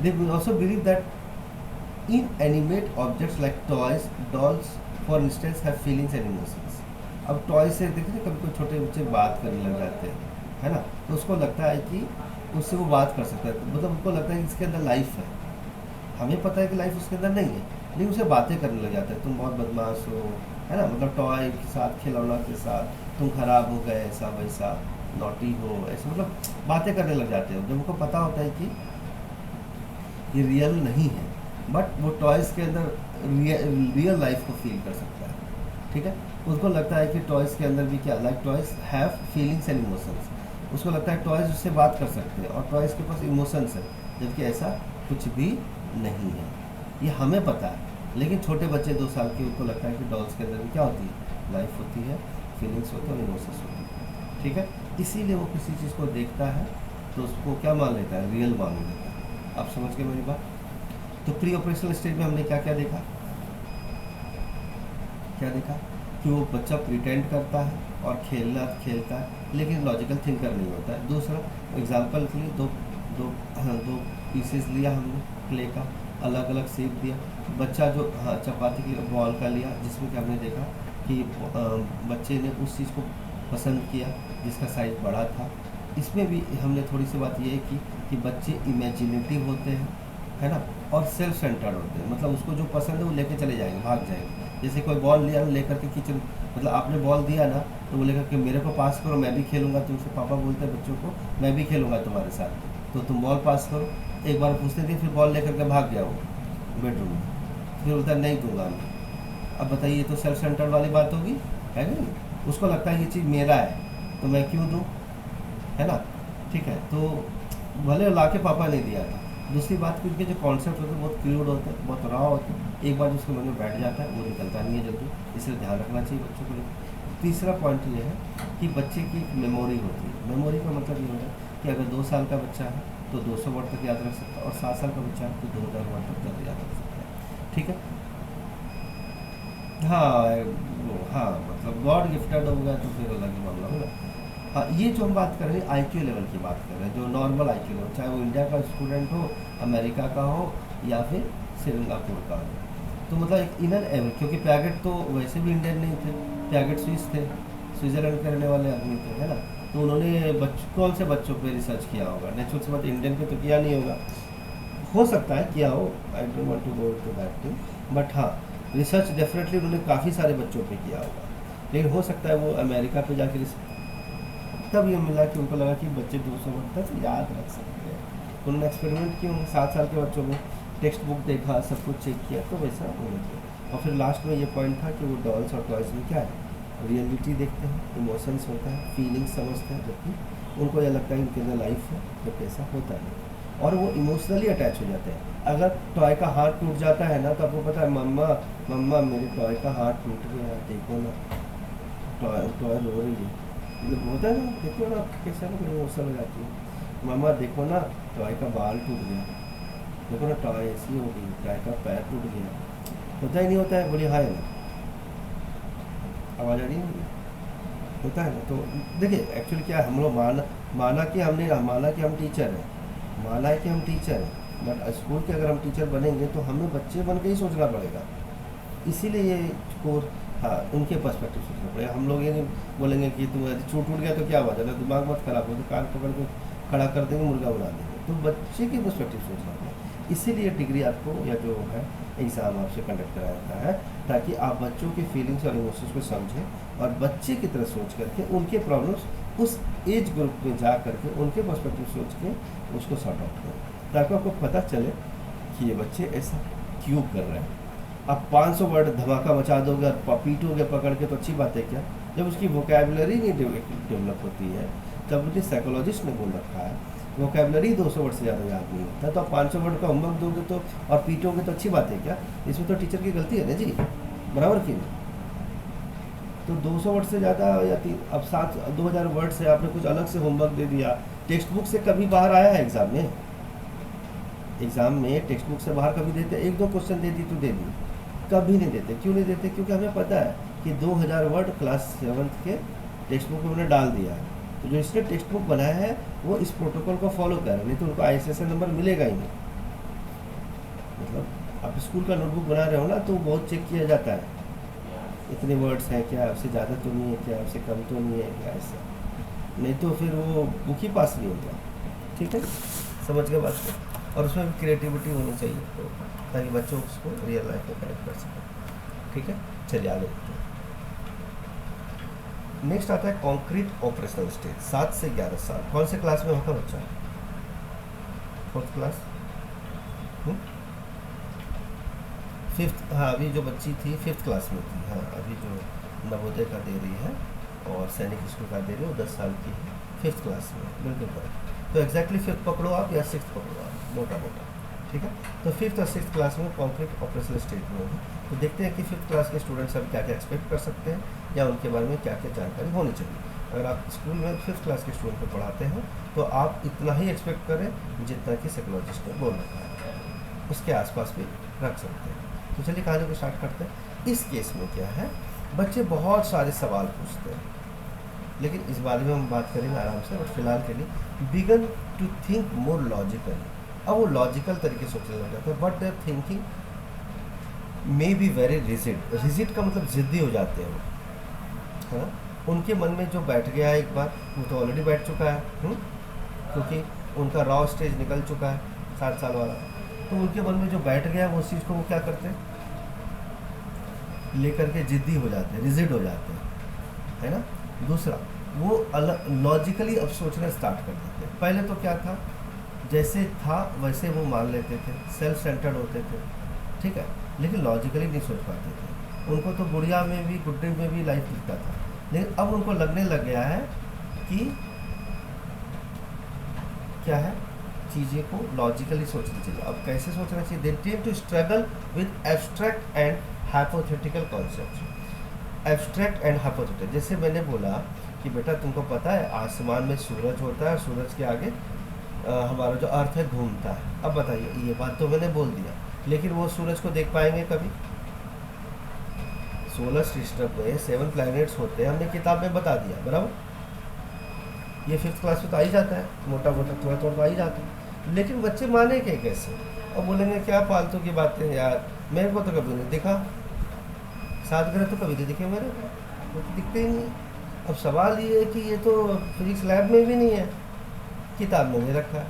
They also believe that in animate objects like toys dolls for instance have feelings and emotions. अब टॉय से देखिए कभी कोई छोटे बच्चे बात करने लग जाते हैं, है ना, तो उसको लगता है कि उससे वो बात कर सकता है, मतलब उनको लगता है कि इसके अंदर लाइफ है। हमें पता है कि लाइफ उसके अंदर नहीं है, लेकिन उसे बातें करने लग जाते हैं, तुम बहुत बदमाश हो, है ना, मतलब टॉय के साथ खिलौना के साथ तुम खराब हो गए, ऐसा वैसा नॉटी हो, ऐसे मतलब बातें करने लग जाते हो। जब उनको पता होता है कि ये रियल नहीं है, बट वो टॉयज़ के अंदर रियल लाइफ को फील कर सकता है। ठीक है, उसको लगता है कि टॉयज़ के अंदर भी क्या, like toys have feelings and emotions. उसको लगता है टॉयज़ उससे बात कर सकते हैं और टॉयज़ के पास इमोशंस है, जबकि ऐसा कुछ भी नहीं है। ये हमें पता है, लेकिन छोटे बच्चे 2 साल के, उनको लगता है कि डॉल्स के अंदर भी क्या होती है, लाइफ होती है, फीलिंग्स होती है और इमोशंस होती है। ठीक है, इसीलिए वो किसी चीज़ को देखता है तो उसको क्या मान लेता है, रियल मान लेता है। आप समझ गए मेरी बात। तो प्री ऑपरेशनल स्टेज में हमने क्या क्या देखा, क्या देखा कि वो बच्चा प्रिटेंड करता है और खेलता है, लेकिन लॉजिकल थिंकर नहीं होता है। दूसरा एग्जाम्पल के लिए दो पीसेस लिया हमने क्ले का, अलग अलग शेप दिया, बच्चा जो चपाती के लिए बॉल का लिया, जिसमें कि हमने देखा कि बच्चे ने उस चीज़ को पसंद किया जिसका साइज बड़ा था। इसमें भी हमने थोड़ी सी बात ये की कि बच्चे इमेजिनेटिव होते हैं, है ना, और सेल्फ सेंटर्ड होते हैं, मतलब उसको जो पसंद है वो लेके चले जाएंगे, भाग जाएंगे। जैसे कोई बॉल लिया लेकर के किचन, मतलब आपने बॉल दिया ना तो वो लेकर के मेरे को पास करो, मैं भी खेलूंगा तुमसे, पापा बोलते हैं बच्चों को मैं भी खेलूंगा तुम्हारे साथ, तो तुम बॉल पास करो। एक बार पूछते थे, फिर बॉल लेकर के भाग गया वो बेडरूम में, फिर बोलता है नहीं दूंगा मैं। अब बताइए, ये तो सेल्फ सेंटर्ड वाली बात होगी, है नहीं? उसको लगता है ये चीज़ मेरा है तो मैं क्यों दूँ, है ना। ठीक है, तो भले ला के पापा ने दिया था। दूसरी बात कि उनके जो कॉन्सेप्ट होते हैं बहुत क्रूड होते हैं, बहुत रॉ होते हैं, एक बार जिसके मन में बैठ जाता है वो निकलता नहीं है जल्दी, इसलिए ध्यान रखना चाहिए बच्चों को लेकर। तीसरा पॉइंट ये है कि बच्चे की एक मेमोरी होती है। मेमोरी का मतलब ये होता है कि अगर 2 साल का बच्चा है तो 200 वर्ड तक याद रख सकता है, और 7 साल का बच्चा है तो 2000 वर्ड तक याद रख सकता है। ठीक है, हाँ मतलब गॉड गिफ्टेड हो गया तो फिर अलग ही मामला होगा। हाँ, ये जो हम बात कर रहे हैं आईक्यू लेवल की बात कर रहे हैं, जो नॉर्मल आईक्यू लेवल, चाहे वो इंडिया का स्टूडेंट हो, अमेरिका का हो या फिर सिंगापुर का हो। तो मतलब एक इनर एवरेज, क्योंकि पैगेट तो वैसे भी इंडियन नहीं थे, पैगेट स्विस थे, स्विट्ज़रलैंड के रहने वाले आदमी थे, है ना। तो उन्होंने कौन से बच्चों पे रिसर्च किया होगा, नेचुरल से बात इंडियन पे तो किया नहीं होगा, हो सकता है किया हो, I don't want to go to that thing, but हाँ रिसर्च डेफिनेटली उन्होंने काफ़ी सारे बच्चों पे किया होगा। लेकिन हो सकता है वो अमेरिका पे जाके तब ये मिला कि उनको लगा कि बच्चे 200 वर्ड तक याद रख सकते हैं। उन्होंने एक्सपेरिमेंट किए, 7 साल के बच्चों में टेक्स्ट बुक देखा, सब कुछ चेक किया, तो वैसा उन्होंने किया। और फिर लास्ट में ये पॉइंट था कि वो डॉल्स और टॉयज़ में क्या है, रियलिटी देखते हैं, इमोशंस होता है, फीलिंग्स समझते हैं, जबकि उनको यह लगता है कि उनके अंदर लाइफ है, जबकि ऐसा होता नहीं, और वो इमोशनली अटैच हो जाते हैं। अगर टॉय का हाथ टूट जाता है ना तो आपको पता है, मम्मा मम्मा मेरे टॉय का हाथ टूट गया, देखो ना, टॉय रो रही है, मतलब होता है ना, देखो ना कैसा ना इमोशन हो जाती है, मम्मा देखो ना टॉय का बाल टूट गया, देखो ना टॉय ऐसी हो गई, टॉय का पैर टूट गया, होता ही नहीं होता है, बोली हाँ है ना, आवाज़ आ रही है, होता है ना। तो देखिए एक्चुअली क्या है, हम लोग माना कि हम टीचर हैं, माना है कि हम टीचर हैं, बट स्कूल के अगर हम टीचर बनेंगे तो हमें बच्चे बन के ही सोचना पड़ेगा। इसीलिए ये कोर्स, हाँ, उनके पर्सपेक्टिव से सोचना पड़ेगा। हम लोग ये नहीं बोलेंगे कि तुम छूट गया तो क्या बात है, दिमाग मत खराब हो, तो कान पकड़ के खड़ा कर देंगे, मुर्गा बना देंगे। तो बच्चे की पर्सपेक्टिव सोचना पड़ेगा। इसीलिए डिग्री आपको या जो है एग्ज़ाम आपसे कंडक्ट कराया जाता है, ताकि आप बच्चों की फीलिंग्स और इमोशंस को समझें और बच्चे की तरह सोच करके उनके प्रॉब्लम्स उस एज ग्रुप में जा करके उनके पर्सपेक्टिव सोच के उसको सॉर्ट आउट करें, ताकि आपको पता चले कि ये बच्चे ऐसा क्यों कर रहे हैं। आप 500 वर्ड धमाका मचा दोगे और पीटोगे पकड़ के तो अच्छी बात है क्या? जब उसकी वोकेबलरी नहीं डेवलप होती है, तब मुझे साइकोलॉजिस्ट ने बोल रखा है वोकेबलरी 200 वर्ड से ज़्यादा याद नहीं होता, तो आप 500 वर्ड का होमवर्क दोगे तो और पीटोगे तो अच्छी बात है क्या? इसमें तो टीचर की गलती है ना जी, बराबर की नहीं? तो 200 वर्ड से ज़्यादा या अब 2000 वर्ड से आपने कुछ अलग से होमवर्क दे दिया, टेक्स्ट बुक से कभी बाहर आया है एग्ज़ाम में? एग्ज़ाम में टेक्स्ट बुक से बाहर कभी देते? एक दो क्वेश्चन दे दी तो दे दी, कभी नहीं देते। क्यों नहीं देते? क्योंकि हमें पता है कि 2000 वर्ड क्लास 7th के टेक्स्ट बुक में उन्होंने डाल दिया है। तो जो इसने टेक्स्ट बुक बनाया है वो इस प्रोटोकॉल को फॉलो कर रहे हैं, नहीं तो उनको ICSI नंबर मिलेगा ही नहीं। मतलब आप स्कूल का नोटबुक बना रहे हो ना, तो बहुत चेक किया जाता है, इतने वर्ड्स हैं क्या, उससे ज़्यादा तो नहीं है क्या, उससे कम तो नहीं है क्या, ऐसा। नहीं तो फिर वो बुक ही पास नहीं होता। ठीक है, समझ गए बात को? और उसमें भी क्रिएटिविटी होनी चाहिए, तो ताकि बच्चों उसको रियल लाइफ में कनेक्ट कर सकें। ठीक है, चलिए आगे बढ़ते हैं। नेक्स्ट आता है कॉन्क्रीट ऑपरेशनल स्टेज, 7 से 11 साल। कौन से क्लास में होता बच्चा? 4th class, 5th। हाँ, अभी जो बच्ची थी 5th क्लास में थी। हाँ, अभी जो नवोदय का दे रही है और सैनिक स्कूल का दे रही है, वो 10 साल की है, 5th क्लास में, बिल्कुल करेक्ट। तो एग्जैक्टली 5th पकड़ो आप या 6th पकड़ो आप, मोटा मोटा। ठीक है, तो 5th और 6th क्लास में कॉन्क्रीट ऑपरेशनल स्टेज में होगी। तो देखते हैं कि 5th क्लास के स्टूडेंट्स अब क्या क्या एक्सपेक्ट कर सकते हैं या उनके बारे में क्या क्या जानकारी होनी चाहिए। अगर आप स्कूल में 5th क्लास के स्टूडेंट को पढ़ाते हैं तो आप इतना ही एक्सपेक्ट करें जितना कि साइकोलॉजिस्ट ने बोल रखा है, उसके आसपास भी रख सकते हैं। तो चलिए कहानी को स्टार्ट करते हैं। इस केस में क्या है, बच्चे बहुत सारे सवाल पूछते हैं, लेकिन इस बारे में हम बात करेंगे आराम से। बट फिलहाल के लिए began to think more logically. अब वो लॉजिकल तरीके से सोचने लग जाते हैं, but their thinking may be very rigid. Rigid का मतलब जिद्दी हो जाते हैं वो, है ना। उनके मन में जो बैठ गया है एक बार, वो तो ऑलरेडी बैठ चुका है, क्योंकि उनका रॉ स्टेज निकल चुका है 7 साल वाला। तो उनके मन में जो बैठ गया है वो चीज़ को वो क्या करते हैं, लेकर के जिद्दी हो जाते हैं, रिजिड हो जाते हैं, है ना। दूसरा, वो अलग लॉजिकली अब सोचना स्टार्ट कर देते हैं। पहले तो क्या था, जैसे था वैसे वो मान लेते थे, सेल्फ सेंटर्ड होते थे, ठीक है, लेकिन लॉजिकली नहीं सोच पाते थे। उनको तो गुड़िया में भी, गुड्डे में भी लाइफ दिखता था, लेकिन अब उनको लगने लग गया है कि क्या है, चीज़ें को लॉजिकली सोचना चाहिए। अब कैसे सोचना चाहिए? They tend to struggle with abstract and hypothetical concepts. Abstract and hypothetical, जैसे मैंने बोला कि बेटा तुमको पता है आसमान में सूरज होता है, सूरज के आगे हमारा जो अर्थ है घूमता है। अब बताइए, ये बात तो मैंने बोल दिया, लेकिन वो सूरज को देख पाएंगे कभी? सोलर सिस्टम में 7 प्लैनेट्स होते हैं, हमने किताब में बता दिया, बराबर। ये 5th क्लास में तो आ ही जाता है, मोटा मोटा थोड़ा थोड़ा तो आ ही जाता है, लेकिन बच्चे माने के कैसे? और बोलेंगे क्या फालतू की बातें यार, मेरे को तो कभी नहीं दिखा, 7 ग्रह तो कभी नहीं दिखे मेरे को, वो तो दिखते ही नहीं। अब सवाल ये है कि ये तो फिजिक्स लैब में भी नहीं है, किताब में नहीं रखा है।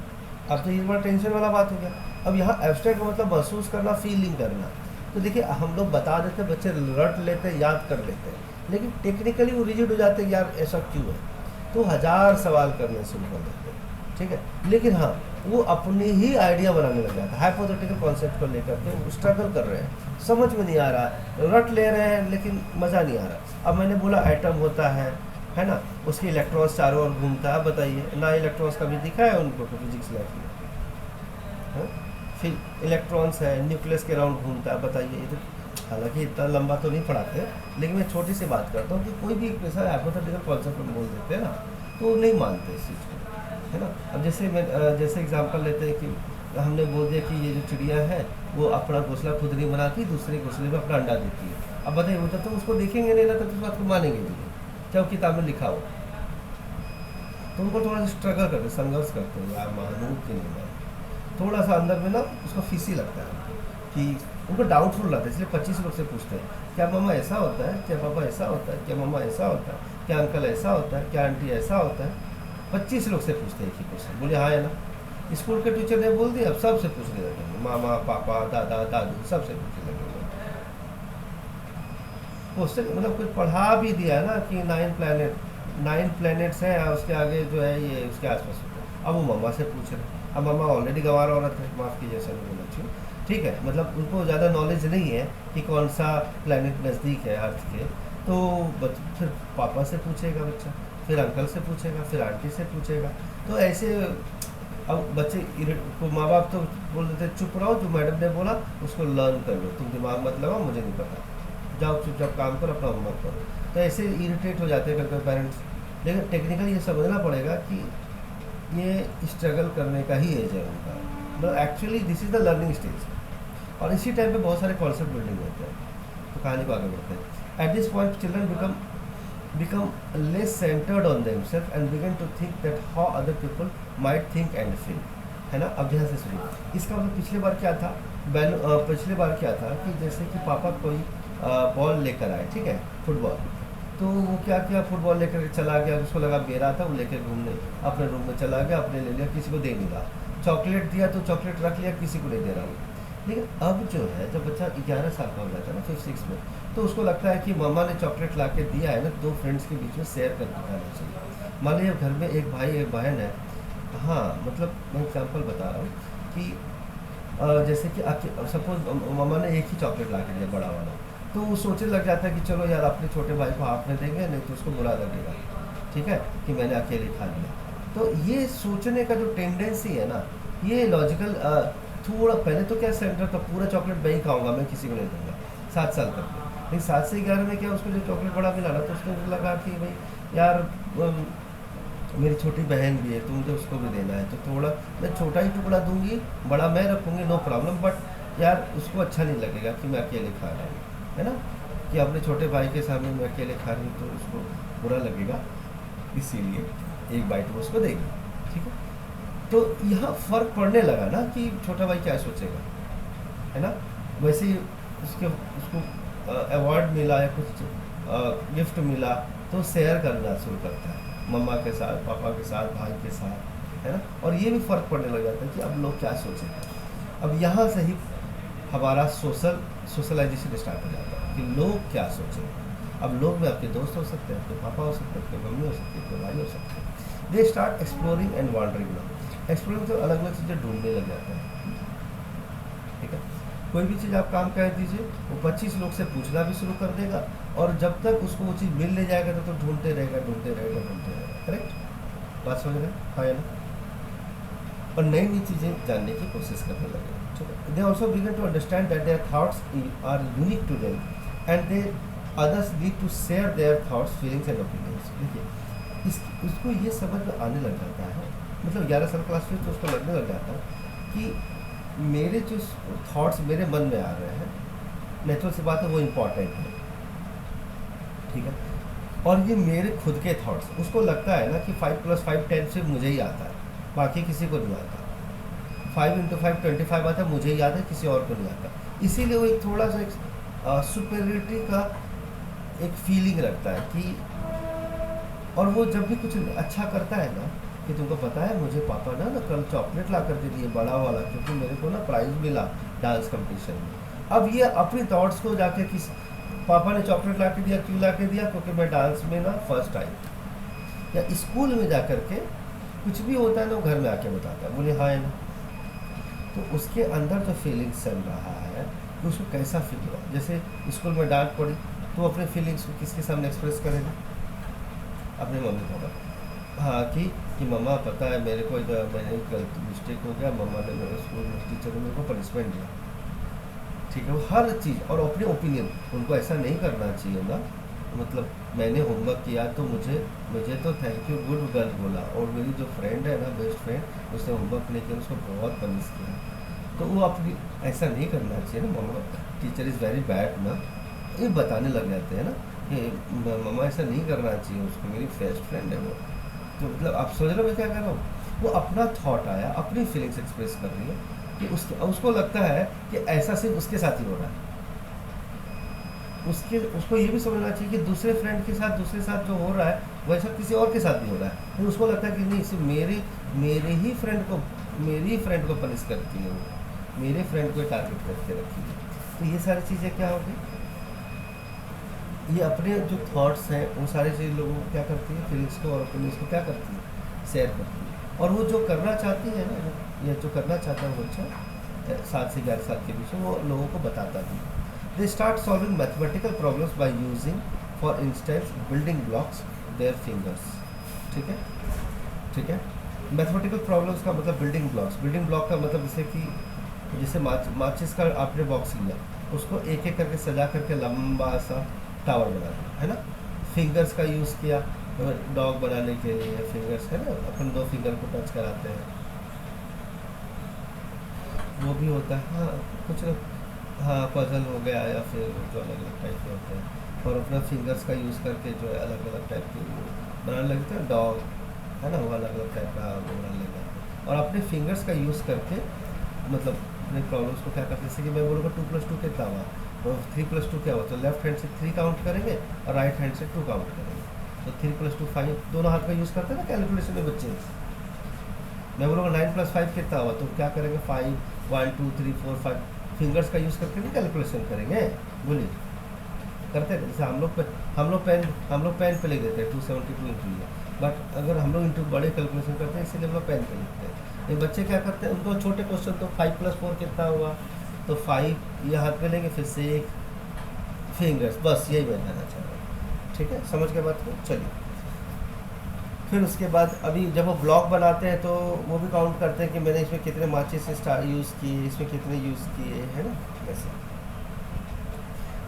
अब तो ये बड़ा टेंशन वाला बात हो गया। अब यहाँ एब्स्ट्रैक्ट का मतलब महसूस करना, फीलिंग करना। तो देखिए, हम लोग बता देते हैं, बच्चे रट लेते हैं, याद कर लेते हैं, लेकिन टेक्निकली वो रिजिड हो जाते हैं, यार ऐसा क्यों है, तो 1000 सवाल करने शुरू कर देते हैं, ठीक है। लेकिन हाँ, वो अपनी ही आइडिया बनाने लग जाता है, हाइपोथेटिकल कॉन्सेप्ट को लेकर के वो स्ट्रगल कर रहे हैं, समझ में नहीं आ रहा है, रट ले रहे हैं लेकिन मज़ा नहीं आ रहा। अब मैंने बोला एटम होता है ना, उसके इलेक्ट्रॉन्स चारों ओर घूमता है। बताइए, ना इलेक्ट्रॉन्स कभी दिखा है उनको तो फिजिक्स लैब में? फिर इलेक्ट्रॉन्स है, न्यूक्लियस के राउंड घूमता है। बताइए, ये तो हालांकि इतना लंबा तो नहीं पढ़ाते, लेकिन मैं छोटी सी बात करता हूँ कि कोई भी ऐसा हाइपोथेटिकल कॉन्सेप्ट में बोल देते हैं ना, तो नहीं मानते इस चीज़ को, है ना। अब जैसे एग्जाम्पल लेते हैं कि हमने बोल दिया कि ये जो चिड़िया है वो अपना घोंसला खुद नहीं बनाती, दूसरे घोंसले में अपना अंडा देती है। अब बताइए, वो तो उसको देखेंगे नहीं ना, तो उस बात को मानेंगे नहीं, चाहे वो किताब में लिखा हो। तो उनको थोड़ा सा स्ट्रगल करते, संघर्ष करते हैं, यार मानूँ कि नहीं मानूँ, थोड़ा सा अंदर में ना उसको फीसी लगता है कि उनको डाउटफुल रहता है, इसलिए 25 लोग से पूछते हैं, क्या मामा ऐसा होता है, क्या पापा ऐसा होता है, क्या मामा ऐसा होता है, क्या अंकल ऐसा होता है, क्या आंटी ऐसा होता है। 25 लोग से पूछते हैं एक ही क्वेश्चन, बोले हाँ है ना। स्कूल के टीचर ने बोल दिया, अब सबसे पूछने लगेंगे, मामा पापा दादा दादू सबसे पूछने लगेंगे। उससे मतलब कुछ पढ़ा भी दिया ना कि 9 प्लैनेट्स हैं, और उसके आगे जो है ये उसके आसपास होता है। अब वो मम्मा से पूछ रहे हैं, अब मम्मा ऑलरेडी गंवार औरत है, माफ़ कीजिए सर बोलना चाहिए, ठीक है, मतलब उनको ज़्यादा नॉलेज नहीं है कि कौन सा प्लैनेट नज़दीक है अर्थ के। तो फिर पापा से पूछेगा बच्चा, फिर अंकल से पूछेगा, फिर आंटी से पूछेगा। तो ऐसे अब बच्चे को माँ बाप तो बोल देते चुप रहो, जो मैडम ने बोला उसको लर्न कर लो, तुम दिमाग मत लगाओ, मुझे नहीं पता, जाओ चुपचाप काम करो, अपना होमवर्क करो। तो ऐसे इरिटेट हो जाते हैं कभी पेरेंट्स। लेकिन टेक्निकली ये समझना पड़ेगा कि ये स्ट्रगल करने का ही एज है उनका, मतलब actually this is the learning stage, और इसी टाइम पे बहुत सारे कॉन्सेप्ट बिल्डिंग होते हैं। तो कहानी को आगे बढ़ते हैं। Eight this point children become less centered on themselves and begin to think that how other people might think and feel, है ना। अब यहाँ से सुनिए, इसका मतलब पिछले बार क्या था, पिछले बार क्या था कि जैसे कि पापा कोई बॉल लेकर आए, ठीक है, फुटबॉल, तो वो क्या किया, फुटबॉल लेकर के चला गया, उसको लगा मेरा था, वो लेकर घूमने अपने रूम में चला गया, अपने ले लिया, किसी को दे नहीं रहा। चॉकलेट दिया तो चॉकलेट रख लिया, किसी को नहीं दे रहा हूँ। लेकिन अब जो है, जब बच्चा 11 साल का हो जाता है ना, 5-6 में, तो उसको लगता है कि मम्मा ने चॉकलेट ला के दिया है ना, 2 फ्रेंड्स के बीच में शेयर करके खाना चाहिए। मान लीजिए घर में एक भाई एक बहन है, हाँ मतलब मैं एग्जाम्पल बता रहा हूँ कि जैसे कि सपोज मम्मा ने एक ही चॉकलेट ला के दिया बड़ा वाला, तो वो सोचने लग जाता है कि चलो यार अपने छोटे भाई को हाथ में देंगे, नहीं तो उसको बुरा लगेगा, ठीक है, कि मैंने अकेले खा लिया। तो ये सोचने का जो टेंडेंसी है ना, ये लॉजिकल थोड़ा पहले तो क्या सेंटर था, पूरा चॉकलेट मैं ही खाऊंगा, मैं किसी को नहीं दूंगा, 7 साल तक के। लेकिन 7 से 11 में क्या, उसको जो चॉकलेट बड़ा मिला ना, तो उसको लगा कि भाई यार मेरी छोटी बहन भी है, तो मुझे उसको भी देना है, तो थोड़ा मैं छोटा ही टुकड़ा दूंगी, बड़ा मैं रखूँगी, नो प्रॉब्लम, बट यार उसको अच्छा नहीं लगेगा कि मैं अकेले खा रहा हूँ, है ना, कि अपने छोटे भाई के सामने मैं अकेले खा रही हूँ तो उसको बुरा लगेगा, इसीलिए एक बाइट वो उसको देगी, ठीक है। तो यहाँ फ़र्क पड़ने लगा ना कि छोटा भाई क्या सोचेगा, है ना। वैसे ही उसको अवार्ड मिला या कुछ गिफ्ट मिला, तो शेयर करना शुरू करता है मम्मा के साथ, पापा के साथ, भाई के साथ, है ना। और ये भी फ़र्क पड़ने लग जाता है कि अब लोग क्या सोचेंगे। अब यहाँ से ही हमारा सोशलाइजेशन स्टार्ट हो जाता है कि लोग क्या सोचेंगे। अब लोग में आपके दोस्त हो सकते हैं, आपके पापा हो सकते हैं, आपके मम्मी हो सकती है, आपके भाई हो सकते हैं। They start exploring and wondering now. Exploring तो अलग अलग चीज़ें ढूंढने लग जाते हैं, ठीक है। कोई भी चीज़ आप काम कह दीजिए, वो 25 लोग से पूछना भी शुरू कर देगा, और जब तक उसको वो चीज़ मिल नहीं जाएगा तो ढूंढते रहेगा, करेक्ट बात समझ रहे हैं, हाँ या ना। और नई नई चीज़ें जानने की कोशिश करने लगे, ठीक है। They also began to understand that their thoughts are unique to them and they others need to share their thoughts, feelings and opinions. देखिए उसको ये समझ में आने लग जाता है, मतलब 11 साल क्लास में, तो उसको लगने लग जाता है कि मेरे जो थॉट्स मेरे मन में आ रहे हैं, नेचुरल सी बात है, वो इम्पॉर्टेंट है, ठीक है। और ये मेरे खुद के थॉट्स, उसको लगता है ना कि 5 + 5 10 से मुझे ही आता है, बाकी किसी को नहीं आता। 5 × 5 25 आता है, मुझे ही आता है, किसी और को नहीं आता। इसीलिए वो एक थोड़ा सा एक सुपेरियरिटी का एक फीलिंग रखता है कि, और वो जब भी कुछ अच्छा करता है ना, कि तुमको पता है मुझे पापा ना कल चॉकलेट ला करके दिए बड़ा वाला, क्योंकि मेरे को ना प्राइज़ मिला डांस कंपटीशन में। अब ये अपनी थॉट्स को जाके किस, पापा ने चॉकलेट ला के दिया, क्यों ला के दिया, क्योंकि मैं डांस में ना फर्स्ट आई, या स्कूल में जा कर के कुछ भी होता है ना, वो घर में आके बताता है, बोले हाँ है ना। तो उसके अंदर जो फीलिंग्स चल रहा है, तो उसको कैसा फील हुआ। जैसे स्कूल में डांट पड़ी, तो अपने फीलिंग्स को किसके सामने एक्सप्रेस करेगा, अपने मम्मी पापा। हाँ कि मम्मा पता है मेरे को, मैंने गलती मिस्टेक हो गया, मम्मा ने मेरे स्कूल में टीचर ने मेरे को पनिशमेंट दिया, ठीक है। वो हर चीज़, और अपने ओपिनियन, उनको ऐसा नहीं करना चाहिए ना, मतलब मैंने होमवर्क किया तो मुझे तो थैंक यू गुड गर्ल बोला, और मेरी जो फ्रेंड है ना, बेस्ट फ्रेंड, उसने होमवर्क नहीं किया, उसको बहुत पनिश किया। तो वो अपनी ऐसा नहीं करना चाहिए ना, मम्मा टीचर इज़ वेरी बैड ना, ये बताने लग जाते हैं ना कि मम्मा ऐसा नहीं करना चाहिए उसको, मेरी बेस्ट फ्रेंड है वो। तो मतलब आप सोच रहे हो मैं क्या कर रहा हूँ, वो अपना थॉट आया, अपनी फीलिंग्स एक्सप्रेस कर रही है, कि उसको लगता है कि ऐसा सिर्फ उसके साथ ही हो रहा है। उसको ये भी समझना चाहिए कि दूसरे फ्रेंड के साथ, दूसरे साथ जो हो रहा है वैसा किसी और के साथ भी हो रहा है, लेकिन उसको लगता है कि नहीं, सिर्फ मेरे ही फ्रेंड को पनिश करती है वो, मेरे फ्रेंड को टारगेट करके रखी है। तो ये सारी चीज़ें क्या होगी, ये अपने जो थॉट्स हैं वो सारी चीज़ लोगों को क्या करती है, फीलिंग्स को और ओपिनियंस को क्या करती है, शेयर करती है। और वो जो करना चाहती है ना, या जो करना चाहता है वो बच्चा 7 से 11 साल के बीच में, वो लोगों को बताता भी है। They start solving mathematical problems by using for instance building blocks their fingers. ठीक है, ठीक है। मैथमेटिकल प्रॉब्लम्स का मतलब बिल्डिंग ब्लॉक्स। बिल्डिंग ब्लॉक का मतलब जैसे माचिस का आपने बॉक्स लिया, उसको एक एक करके सजा करके लंबा सा टावर बना दिया, है ना। फिंगर्स का यूज़ किया डॉग बनाने के लिए, फिंगर्स है ना, अपन 2 फिंगर को टच कराते हैं, वो भी होता है। हाँ, कुछ हाँ पजल हो गया, या फिर जो अलग अलग टाइप के होते हैं, और अपना फिंगर्स का यूज़ करके जो है अलग अलग टाइप के बनाने लगते हैं। डॉग है ना, वो अलग अलग टाइप का वो बनाने लग जाते हैं, और अपने फिंगर्स का यूज़ करके मतलब अपने प्रॉब्लम्स को क्या करते हैं। जैसे कि मैं बोलूँगा 2 + 2 कितना हुआ, तो 3 + 2 क्या हुआ, तो लेफ्ट हैंड से 3 काउंट करेंगे और राइट हैंड से 2 काउंट करेंगे। तो 3 + 2 5, दोनों हाथ का यूज़ करते हैं ना कैलकुलेशन में बच्चे। मैं बोलूँगा 9 + 5 कितना हुआ, तो क्या करेंगे, 5 1 2 3 4 5 फिंगर्स का यूज़ करके नहीं कैलकुलेशन करेंगे, बोलिए करते हैं। जैसे हम लोग पेन पे लिख देते हैं 272 इंटू ये, बट अगर हम लोग इंटू बड़े कैलकुलेशन करते हैं, इसीलिए हम लोग पेन पे लिखते हैं। ये बच्चे क्या करते हैं, उनको छोटे क्वेश्चन, तो 5 + 4 कितना हुआ, तो 5 ये हाथ पे लेंगे, फिर से एक फिंगर्स, बस यही मैं कहना चाह रहा हूँ। ठीक है, समझ के बात को। चलिए, फिर उसके बाद अभी जब वो ब्लॉक बनाते हैं तो वो भी काउंट करते हैं कि मैंने इसमें कितने माचिस यूज़ किए, इसमें कितने यूज़ किए, है ना, ऐसे।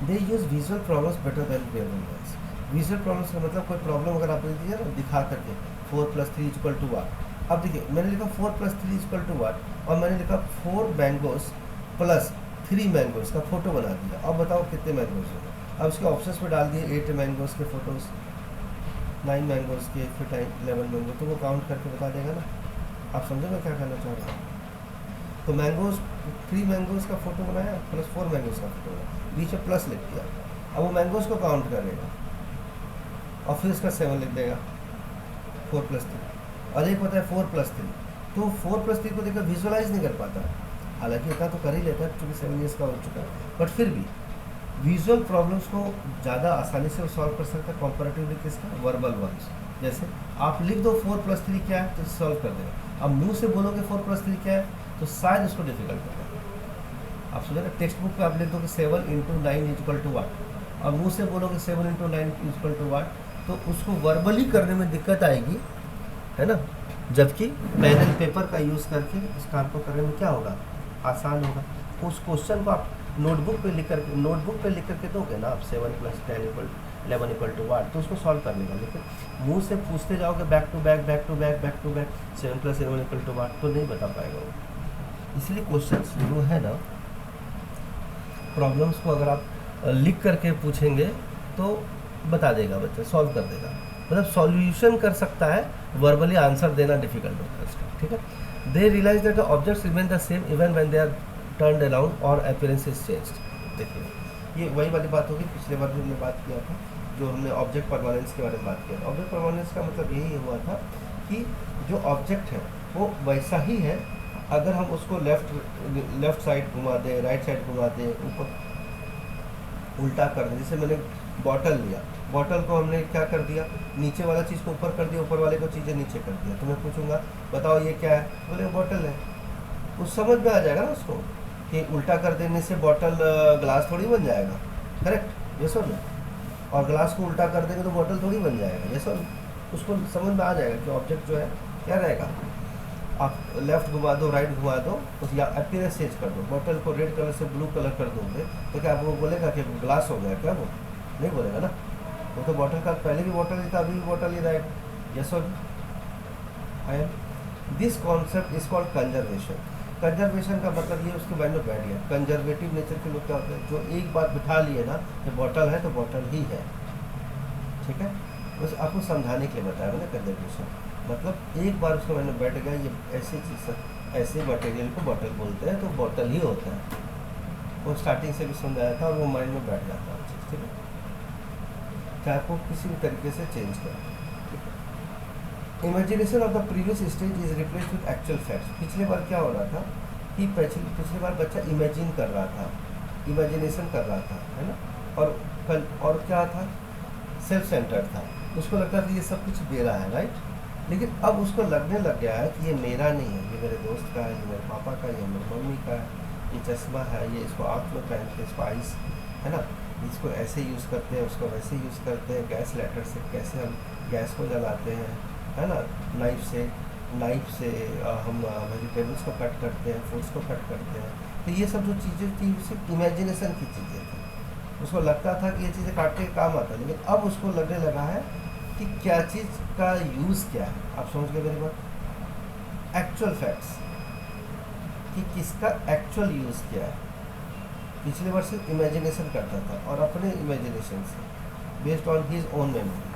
They use visual problems better than real numbers. Visual problems का मतलब कोई प्रॉब्लम अगर आपने दिया ना दिखा करके, 4 + 3 = what। अब देखिए, मैंने लिखा 4 + 3 = what, और मैंने लिखा 4 मैंगोस प्लस 3 मैंगोस का फोटो बना दिया। अब बताओ कितने मैंगोस होंगे। अब उसके ऑप्शंस में डाल दिए 8 मैंगोस के फोटोज़, 9 मैंगोस के, फिर 11 मैंगो, तो वो काउंट करके बता देगा ना। आप समझो मैं क्या कहना चाह रहा हूँ। तो मैंगोस 3 मैंगोस का फोटो बनाया प्लस 4 मैंगोस का फोटो बनाया, बीच में प्लस लिख दिया। अब वो मैंगोस को काउंट करेगा और फिर इसका 7 लिख देगा, 4 + 3। और एक होता है 4 + 3, तो 4 + 3 को देखकर विजुअलाइज नहीं कर पाता, हालांकि इतना तो कर ही लेता है क्योंकि 7 ईयर्स का हो चुका है, बट फिर भी विजुअल प्रॉब्लम्स को ज़्यादा आसानी से सॉल्व कर सकता है कंपैरेटिवली किसका, वर्बल वंस। जैसे आप लिख दो 4 + 3 क्या है, तो सॉल्व कर देगा। अब मुंह से बोलोगे 4 + 3 क्या है, तो शायद उसको डिफिकल्ट लगेगा। आप सोचेगा टेक्स्ट बुक पे आप लिख दोगे 7 × 9 = what, और मुंह से बोलोगे 7 × 9 = what, तो उसको वर्बली करने में दिक्कत आएगी, है ना। जबकि पेन एंड पेपर का यूज़ करके इस काम को करने में क्या होगा, आसान होगा। उस क्वेश्चन को आप नोटबुक पे लिख करके दोगे ना आप, 7 + 10 = 11 = what, तो उसको सॉल्व कर लेगा। लेकिन मुंह से पूछते जाओगे बैक टू बैक 7 + 11 = what, तो नहीं बता पाएगा वो। इसलिए क्वेश्चंस जो है ना, प्रॉब्लम्स को अगर आप लिख करके पूछेंगे तो बता देगा बच्चा, सॉल्व कर देगा, मतलब सॉल्यूशन कर सकता है। वर्बली आंसर देना डिफिकल्ट होता है इसका। ठीक है, they realize that the objects remain the same even when they are turned around और अपीयरेंस इज चेंज्ड। देखिए, ये वही वाली बात होगी, पिछले बार भी हमने बात किया था, जो हमने ऑब्जेक्ट परमानेंस के बारे में बात किया। ऑब्जेक्ट परमानेंस का मतलब यही हुआ था कि जो ऑब्जेक्ट है वो वैसा ही है, अगर हम उसको लेफ्ट साइड घुमा दें, राइट साइड घुमा दें, ऊपर उल्टा कर दें। जैसे मैंने बॉटल लिया, बॉटल को हमने क्या कर दिया, नीचे वाला चीज़ को ऊपर कर दिया, ऊपर वाले को चीज़ें नीचे कर दिया। तो मैं पूछूंगा बताओ ये क्या है, बोले बॉटल है। उस समझ में आ जाएगा ना उसको कि उल्टा कर देने से बॉटल ग्लास थोड़ी बन जाएगा, करेक्ट, ये सर। और ग्लास को उल्टा कर देंगे तो बॉटल थोड़ी बन जाएगा, ये सर। उसको समझ में आ जाएगा कि ऑब्जेक्ट जो है क्या रहेगा। आप लेफ्ट घुमा दो, राइट घुमा दो, उस या अपीयरेंस चेंज कर दो, बॉटल को रेड कलर से ब्लू कलर कर दोगे तो क्या वो बोलेगा कि ग्लास हो गया, क्या वो नहीं बोलेगा ना। वो तो बॉटल का पहले भी बॉटल ही था, अभी भी बॉटल ही रहेगा। यस और this concept is called conservation. Conservation का मतलब ये उसके माइंड में बैठ गया। कंजर्वेटिव नेचर के लोग क्या होते हैं, जो एक बात बिठा लिए ना कि बॉटल है तो बॉटल ही है। ठीक है, बस आपको समझाने के लिए बताया मैंने। कंजर्वेशन मतलब एक बार उसके माइंड में बैठ गया, ये ऐसी चीज़ ऐसे मटेरियल को बॉटल बोलते हैं, तो बॉटल ही होता है। वो स्टार्टिंग से भी समझाया था और वो माइंड में बैठ जाता है चीज़, ठीक है, चाहे आपको किसी भी तरीके से चेंज करें। Imagination of the previous stage is replaced with actual facts. पिछले बार क्या हो रहा था कि पिछले बार बच्चा इमेजिन कर रहा था, इमेजिनेशन कर रहा था, है ना, और क्या था, सेल्फ सेंटर्ड था, उसको लगता था ये सब कुछ मेरा है, राइट। लेकिन अब उसको लगने लग गया है कि ये मेरा नहीं है, ये मेरे दोस्त का है, ये मेरे पापा का है, ये मेरी मम्मी का है, ये चश्मा है, ये इसको आँख में पहन के स्पाइस, है ना, इसको ऐसे यूज़ करते हैं, उसको वैसे यूज़ करते हैं, गैस लाइटर से कैसे हम गैस को जलाते हैं, है ना, नाइफ से हम वेजिटेबल्स को कट करते हैं, फ्रूट्स को कट करते हैं। तो ये सब जो चीज़ें थी सिर्फ इमेजिनेशन की चीज़ें थी, उसको लगता था कि ये चीज़ें काटने के काम आता है, लेकिन अब उसको लगने लगा है कि क्या चीज़ का यूज़ क्या है। आप समझ गए मेरी बात। एक्चुअल फैक्ट्स कि किसका एक्चुअल यूज़ क्या है। पिछले वर्ष सिर्फ इमेजिनेशन करता था और अपने इमेजिनेशन से based on his own memory.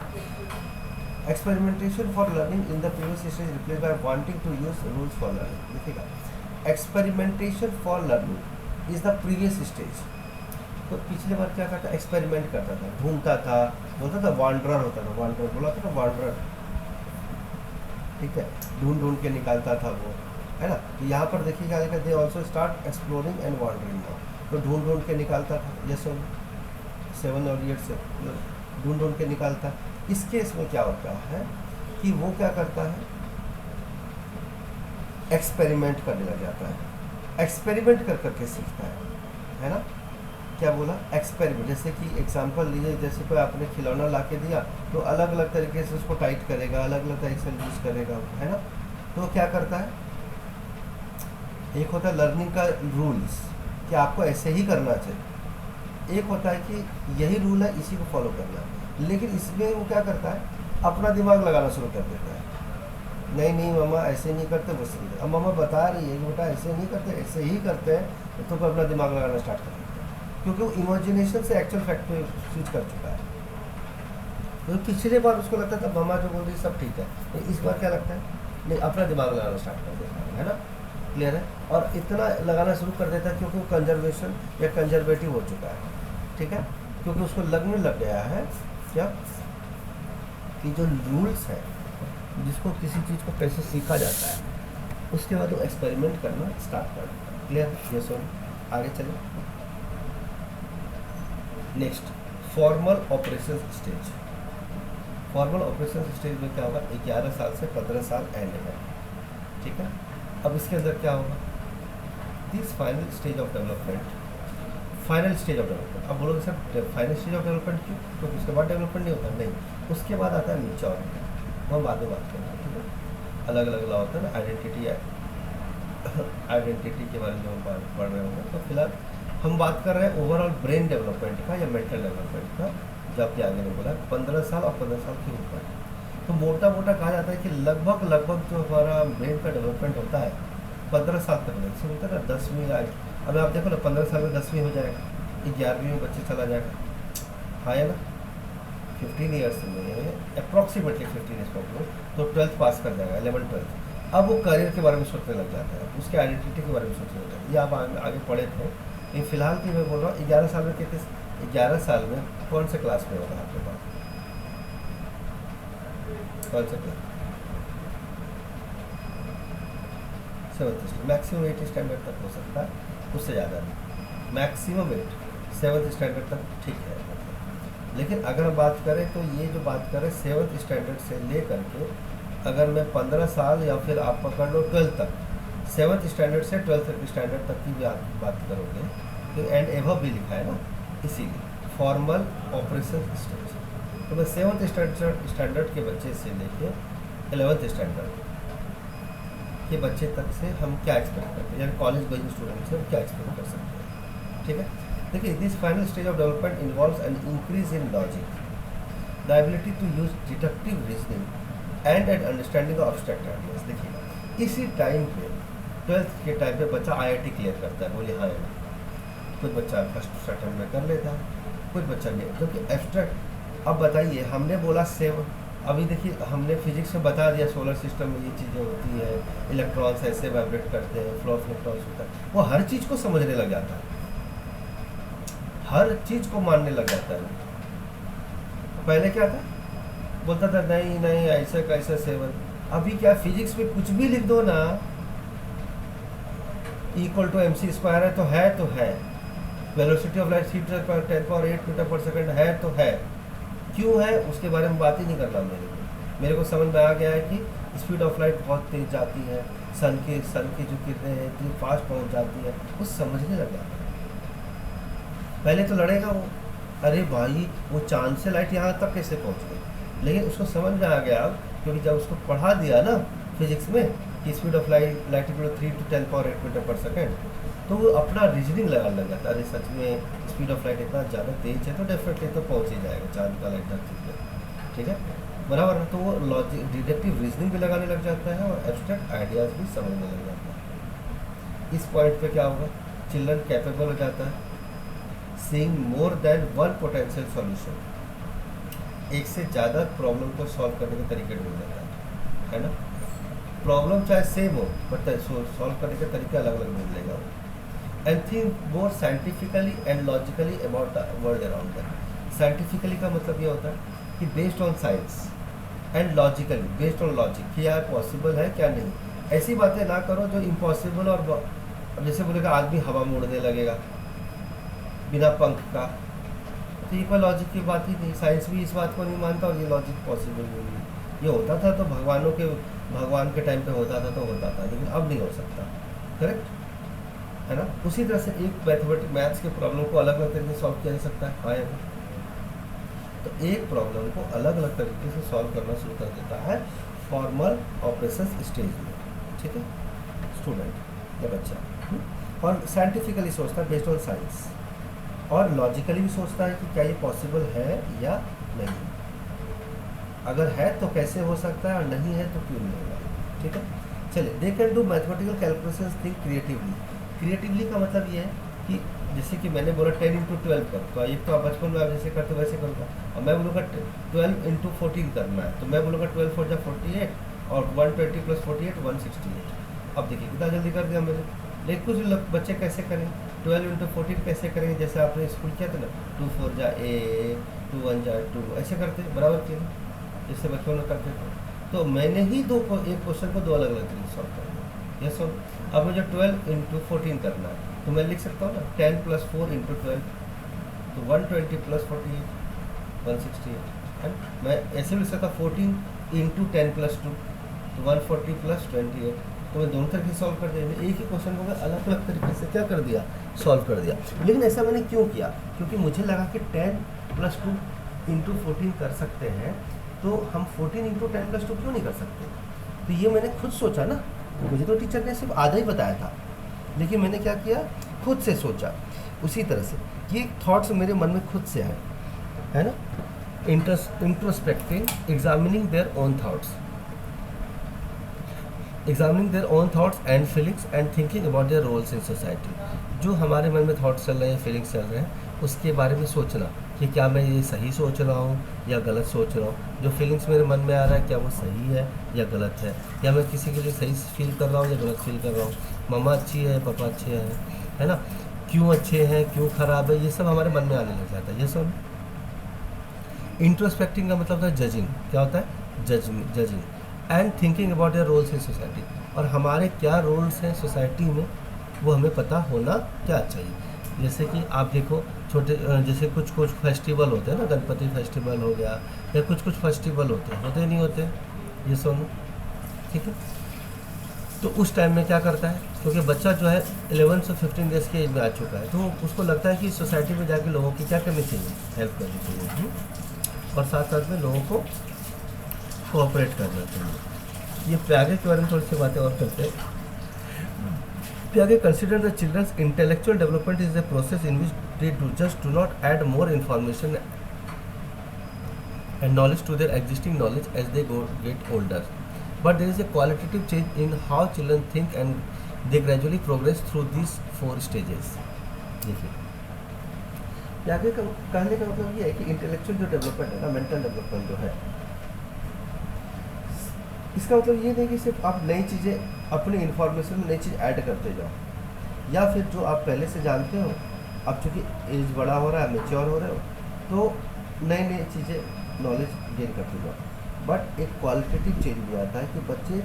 Experimentation for learning in the previous stage replace by wanting to use rules for learning. देखिएगा, experimentation for learning is the previous stage. तो पिछले बार क्या करता, एक्सपेरिमेंट करता था, ढूंढता था, बोलता था वांडरर होता था, वांडरर बोला था ना, वांडरर, ठीक है, ढूंढ के निकालता था वो, है ना। तो यहाँ पर देखिएगा, they also start exploring and wandering now. तो ढूंढ के निकालता था, यस और 7 और 8 से ढूंढ के निकालता। इस केस में क्या होता है कि वो क्या करता है, एक्सपेरिमेंट करने लग जाता है, एक्सपेरिमेंट कर करके सीखता है ना। क्या बोला, एक्सपेरिमेंट। जैसे कि एग्जांपल लीजिए, जैसे कोई आपने खिलौना ला के दिया तो अलग अलग तरीके से उसको टाइट करेगा, अलग अलग तरीके से यूज करेगा, है ना। तो वो क्या करता है, एक होता है लर्निंग का रूल्स कि आपको ऐसे ही करना चाहिए, एक होता है कि यही रूल है, इसी को फॉलो करना है। लेकिन इसमें वो क्या करता है, अपना दिमाग लगाना शुरू कर देता है। नहीं मम्मा ऐसे नहीं करते, बस अब मम्मा बता रही है कि बेटा ऐसे नहीं करते, ऐसे ही करते हैं, तो अपना दिमाग लगाना स्टार्ट कर देता है, क्योंकि वो इमेजिनेशन से एक्चुअल फैक्ट पे स्विच कर चुका है। तो पिछले बार उसको लगता था मम्मा जो बोल रही सब ठीक है, तो इस बार क्या लगता है, नहीं अपना दिमाग लगाना स्टार्ट कर देता है ना। क्लियर है। और इतना लगाना शुरू कर देता है क्योंकि वो कंजर्वेशन या कंजर्वेटिव हो चुका है, ठीक है, क्योंकि उसको लगने लग गया है क्या कि जो रूल्स है, जिसको किसी चीज़ को कैसे सीखा जाता है, उसके बाद वो एक्सपेरिमेंट करना स्टार्ट कर देता है। क्लियर, ये सुन आगे चले। Next, formal operation stage. Formal operation stage में क्या होगा, 11 साल से 15 साल एंड है, ठीक है। अब इसके अंदर क्या होगा, this final stage of development, final stage of development. अब बोलोगे sir final stage of development क्यों, तो उसके बाद डेवलपमेंट नहीं होता, नहीं, उसके बाद आता है मैच्योरिटी। हम बाद में बात करेंगे, ठीक है। अलग अलग लॉ होता है ना, आइडेंटिटी के बारे में हम पढ़ रहे होंगे। तो फिलहाल हम बात कर रहे हैं ओवरऑल ब्रेन डेवलपमेंट का या मेंटल डेवलपमेंट का, जो आपके आगे में बोला 15 साल और 15 साल के ऊपर। तो मोटा कहा जाता है कि लगभग जो हमारा ब्रेन का डेवलपमेंट होता है 15 साल तक जैसे होता है ना, 10वीं अब आप देखो ना, 15 साल में 10वीं हो जाएगा, 11वीं में बच्चे चला जाएगा, हाँ है ना, 15 ईयर्स में अप्रॉक्सीमेटली 15 ईयर्स में तो 12th पास कर जाएगा, 11th 12th। अब वो करियर के बारे में सोचने लग जाता है, उसके आइडेंटिटी के बारे में सोचने लग जाता है। ये आप आगे पढ़े थे, लेकिन फिलहाल की मैं बोल रहा हूँ 11 साल में कितने, 11 साल में कौन से क्लास में होगा आपके पास, कौन सा class, 7th, maximum 8th standard तक हो सकता है, उससे ज़्यादा नहीं, मैक्सिमम 8 7th स्टैंडर्ड तक ठीक है। लेकिन अगर हम बात करें तो ये जो बात करें 7th स्टैंडर्ड से ले करके, अगर मैं 15 साल या फिर आप पकड़ लो 12th तक, 7th स्टैंडर्ड से 12th स्टैंडर्ड तक की भी आप बात करोगे तो एंड एवव भी लिखा है ना, इसीलिए फॉर्मल ऑपरेशन स्टेज। तो मैं 7th स्टैंडर्ड के बच्चे से लेके 11th स्टैंडर्ड के बच्चे तक से हम क्या एक्सपेक्ट करते हैं, यानी कॉलेज गोइंग स्टूडेंट से हम क्या एक्सपेक्ट कर सकते हैं, ठीक है। देखिए, this final stage of development involves an increase in logic, the ability to use deductive reasoning and an understanding of abstract ideas. देखिए, इसी टाइम पे 12th के टाइम पे बच्चा IIT क्लियर करता है, बोले हाँ है ना, कुछ बच्चा फर्स्ट अटेम्प्ट में कर लेता है, कुछ बच्चा नहीं, क्योंकि एब्स्ट्रैक्ट। अब बताइए, हमने बोला अभी देखिए हमने फिजिक्स में बता दिया सोलर सिस्टम में ये चीज़ें होती है, इलेक्ट्रॉन्स ऐसे वाइब्रेट करते हैं, फ्लो ऑफ इलेक्ट्रॉन्स होता है, वो हर चीज़ को समझने लग जाता है, हर चीज़ को मानने लग जाता है। पहले क्या था, बोलता था नहीं नहीं ऐसे कैसे सेवन। अभी क्या फिजिक्स में कुछ भी लिख दो ना, इक्वल टू mc स्क्वायर है तो है, वेलोसिटी ऑफ लाइट 10⁸ मीटर पर सेकंड है तो है, क्यों है उसके बारे में बात ही नहीं करना। मेरे को समझ में आ गया है कि स्पीड ऑफ लाइट बहुत तेज जाती है, सन की जो किरणें हैं इतनी फास्ट पहुंच जाती है, वो समझने लग जाता है। पहले तो लड़ेगा वो, अरे भाई वो चांद से लाइट यहाँ तक कैसे पहुँच गई, लेकिन उसको समझ में आ गया क्योंकि जब उसको पढ़ा दिया ना फिजिक्स में कि speed of light equal 3 to 10⁸ metre per second, तो वो अपना रीजनिंग लगाने लग जाता है, अरे सच में स्पीड ऑफ लाइट इतना ज़्यादा तेज है तो डेफिनेटली तो पहुँच ही जाएगा चांद का लाइट धरती पे, ठीक है बराबर है। तो वो लॉजिक डिडक्टिव रीजनिंग भी लगाने लग जाता है और एब्स्ट्रैक्ट आइडियाज़ भी समझने लग जाता है। इस पॉइंट पे क्या होगा, चिल्ड्रन कैपेबल हो जाता है seeing more than one potential solution, एक से ज़्यादा प्रॉब्लम को सॉल्व करने के तरीके ढूंढ लेता है ना। प्रॉब्लम चाहे सेम हो बट सॉल्व करने के तरीके अलग अलग ढूंढ लेगा वो। And think more scientifically and logically about the world around them. Scientifically का मतलब ये होता है कि based on science and logically based on logic, कि यार पॉसिबल है क्या नहीं। ऐसी बातें ना करो जो इम्पॉसिबल, और जैसे बोलेगा आदमी हवा में उड़ने लगेगा बिना पंख का, तो ये कोई लॉजिक की बात ही नहीं। साइंस भी इस बात को नहीं मानता और ये लॉजिक पॉसिबल नहीं है। ये होता था तो भगवान के टाइम पे होता था तो होता था, लेकिन अब नहीं हो सकता, करेक्ट है ना। उसी तरह से एक मैथ्स के प्रॉब्लम को अलग अलग तरीके से सॉल्व किया जा सकता है। हाँ या तो एक प्रॉब्लम को अलग अलग तरीके से सॉल्व करना शुरू कर देता है फॉर्मल ऑपरेशन स्टेज में, ठीक है स्टूडेंट या बच्चा। और साइंटिफिकली सोचता है बेस्ड ऑन साइंस, और लॉजिकली भी सोचता है कि क्या ये पॉसिबल है या नहीं, अगर है तो कैसे हो सकता है और नहीं है तो क्यों नहीं होगा, ठीक है। चलिए they can do mathematical calculations, think creatively. Creatively का मतलब ये है कि जैसे कि मैंने बोला 10 × 12 कर, तो एक तो आप बचपन में आप जैसे करते वैसे करूँगा, और मैं बोलूँगा 12 × 14 करना है, तो मैं बोलूँगा 12 4 जा 48 और 120 + 48 168। अब देखिए कितना जल्दी कर दिया मैंने। लेकिन कुछ लोग बच्चे कैसे करें, 12 × 14 कैसे करेंगे, जैसे आपने स्कूल किया था ना, 2 4 जा 8 2 1 जा 2, ऐसे करते बराबर किए जैसे बचपन में करते थे। तो मैंने ही एक क्वेश्चन को दो अलग अलग तरीके से सॉल्व करना है। यस और अब मुझे 12 × 14 करना है, तो मैं लिख सकता हूँ ना 10 + 4 × 12, तो 120 + 48 168 है। मैं ऐसे भी लिख सकता 14 × 10 + 2, तो 140 + 28। तो मैं दोनों तरीके से सॉल्व कर दिया, एक ही क्वेश्चन को मैं अलग अलग तरीके से क्या कर दिया, सॉल्व कर दिया। लेकिन ऐसा मैंने क्यों किया, क्योंकि मुझे लगा कि 10 + 2 × 14 कर सकते हैं, तो हम 14 × 10 + 2 क्यों नहीं कर सकते। तो ये मैंने खुद सोचा ना, मुझे तो टीचर ने सिर्फ आधा ही बताया था, लेकिन मैंने क्या किया, खुद से सोचा। उसी तरह से ये थॉट्स मेरे मन में खुद से आए, है ना। Introspecting, examining their own thoughts and feelings and thinking about their roles in society. जो हमारे मन में थॉट्स चल रहे हैं, फीलिंग्स चल रहे हैं, उसके बारे में सोचना कि क्या मैं ये सही सोच रहा हूँ या गलत सोच रहा हूँ। जो फीलिंग्स मेरे मन में आ रहा है क्या वो सही है या गलत है, या मैं किसी के लिए सही फील कर रहा हूँ या गलत फील कर रहा हूँ। मम्मा अच्छी है, पापा अच्छे हैं, है ना, क्यों अच्छे हैं क्यों ख़राब है, ये सब हमारे मन में आने लग जाता है। ये सब इंट्रोस्पेक्टिंग का मतलब होता है जजिंग। क्या होता है, judging and thinking about their roles in society. और हमारे क्या रोल्स हैं सोसाइटी में वो हमें पता होना क्या चाहिए। जैसे कि आप देखो छोटे जैसे कुछ फेस्टिवल होते हैं ना, गणपति फेस्टिवल हो गया, या कुछ फेस्टिवल होते नहीं होते, ये सुनो ठीक है। तो उस टाइम में क्या करता है, क्योंकि बच्चा जो है 11 से 15 ईयर्स के एज में आ चुका है, तो उसको लगता है कि सोसाइटी में जाके लोगों की क्या करनी चाहिए, हेल्प करनी चाहिए, और साथ साथ में लोगों को कोऑपरेट करना चाहिए। ये प्यागे के बारे में थोड़ी सी बातें और करते हैं। प्यागे consider the children's intellectual development is a process in which they do not add more information and knowledge to their existing knowledge as they get older, but there is a qualitative change in how children think and they gradually progress through these 4 stages. देखिए प्यागे का कहने का मतलब ये है कि intellectual जो development है ना, मेंटल डेवलपमेंट जो है, इसका मतलब ये नहीं कि सिर्फ आप नई चीज़ें अपनी इन्फॉर्मेशन में नई चीज़ ऐड करते जाओ, या फिर जो आप पहले से जानते हो, अब चूँकि एज बड़ा हो रहा है, मेच्योर हो रहे हो, तो नई नई चीज़ें नॉलेज गेन करते जाओ। बट एक क्वालिटेटिव चेंज भी आता है कि बच्चे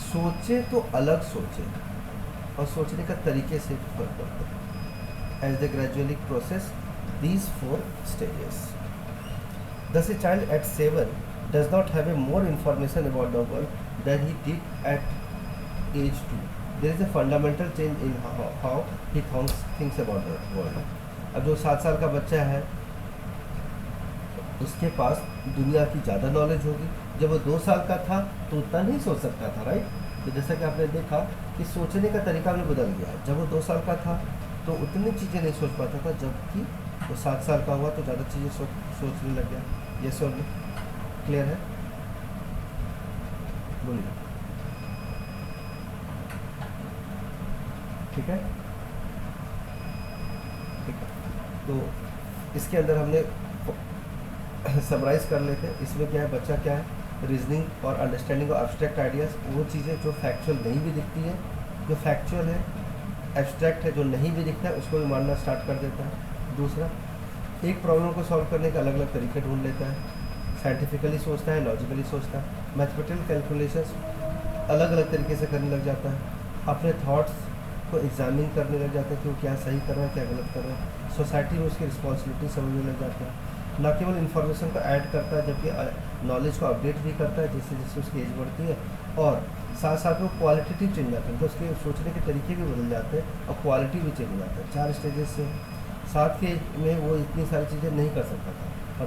सोचे तो अलग सोचे, और सोचने का तरीके से फर्क पड़ता है। As the gradually process these 4 stages. Thus a child at 7 does not have a more information about the world than he did at age 2. There is a fundamental change in how he thinks about the world. अब जो 7 साल का बच्चा है उसके पास दुनिया की ज़्यादा नॉलेज होगी। जब वो 2 साल का था तो उतना नहीं सोच सकता था, राइट। तो जैसा कि आपने देखा कि सोचने का तरीका भी बदल गया। जब वो 2 साल का था तो उतनी चीज़ें नहीं सोच पाता था, जबकि वो 7 साल का हुआ तो ज़्यादा चीज़ें सोचने लग गया। यस और नो? क्लियर है? बोलिए। ठीक है, ठीक है। तो इसके अंदर हमने समराइज़ कर लेते हैं। इसमें क्या है, बच्चा क्या है, रीजनिंग और अंडरस्टैंडिंग ऑफ एब्स्ट्रैक्ट आइडियाज़, वो चीज़ें जो फैक्चुअल नहीं भी दिखती है, जो फैक्चुअल है, एब्स्ट्रैक्ट है, जो नहीं भी दिखता है, उसको भी मानना स्टार्ट कर देता है। दूसरा, एक प्रॉब्लम को सॉल्व करने के अलग अलग तरीके ढूंढ लेता है, साइंटिफिकली सोचता है, लॉजिकली सोचता है, मैथमेटिकल कैलकुलेशंस अलग अलग तरीके से करने लग जाता है, अपने थॉट्स को एग्जामिन करने लग जाता है कि वो क्या सही कर रहा है, क्या गलत कर रहा है, सोसाइटी में उसकी रिस्पॉन्सिबिलिटी समझने लग जाता है। न केवल इन्फॉर्मेशन को ऐड करता है, जबकि नॉलेज को अपडेट भी करता है जैसे जैसे उसकी एज बढ़ती है, और साथ साथ में क्वालिटेटिव चेंज आता है, तो उसके सोचने के तरीके भी बदल जाते हैं और क्वालिटी भी चेंज हो जाता है। 4 स्टेजेस से 7 के में वो इतनी सारी चीज़ें नहीं कर सकता था, और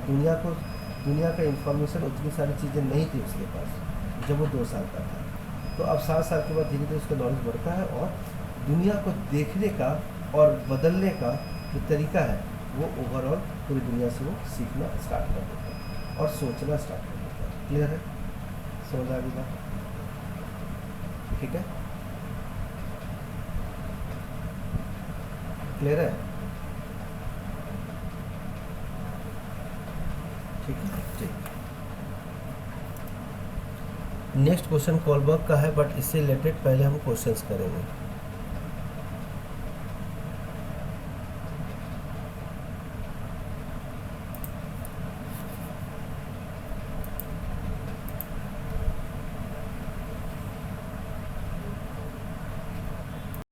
दुनिया का इन्फॉर्मेशन उतनी सारी चीज़ें नहीं थी उसके पास जब वो 2 साल का था। तो अब 7 साल के बाद धीरे धीरे उसका नॉलेज बढ़ता है, और दुनिया को देखने का और बदलने का जो तरीका है वो ओवरऑल पूरी दुनिया से वो सीखना स्टार्ट कर देता है और सोचना स्टार्ट कर देता है। क्लियर है? समझ आ गई बात? ठीक है, क्लियर है? ठीक है, ठीक। नेक्स्ट क्वेश्चन कॉलबर्ग का है, बट इससे रिलेटेड पहले हम क्वेश्चंस करेंगे।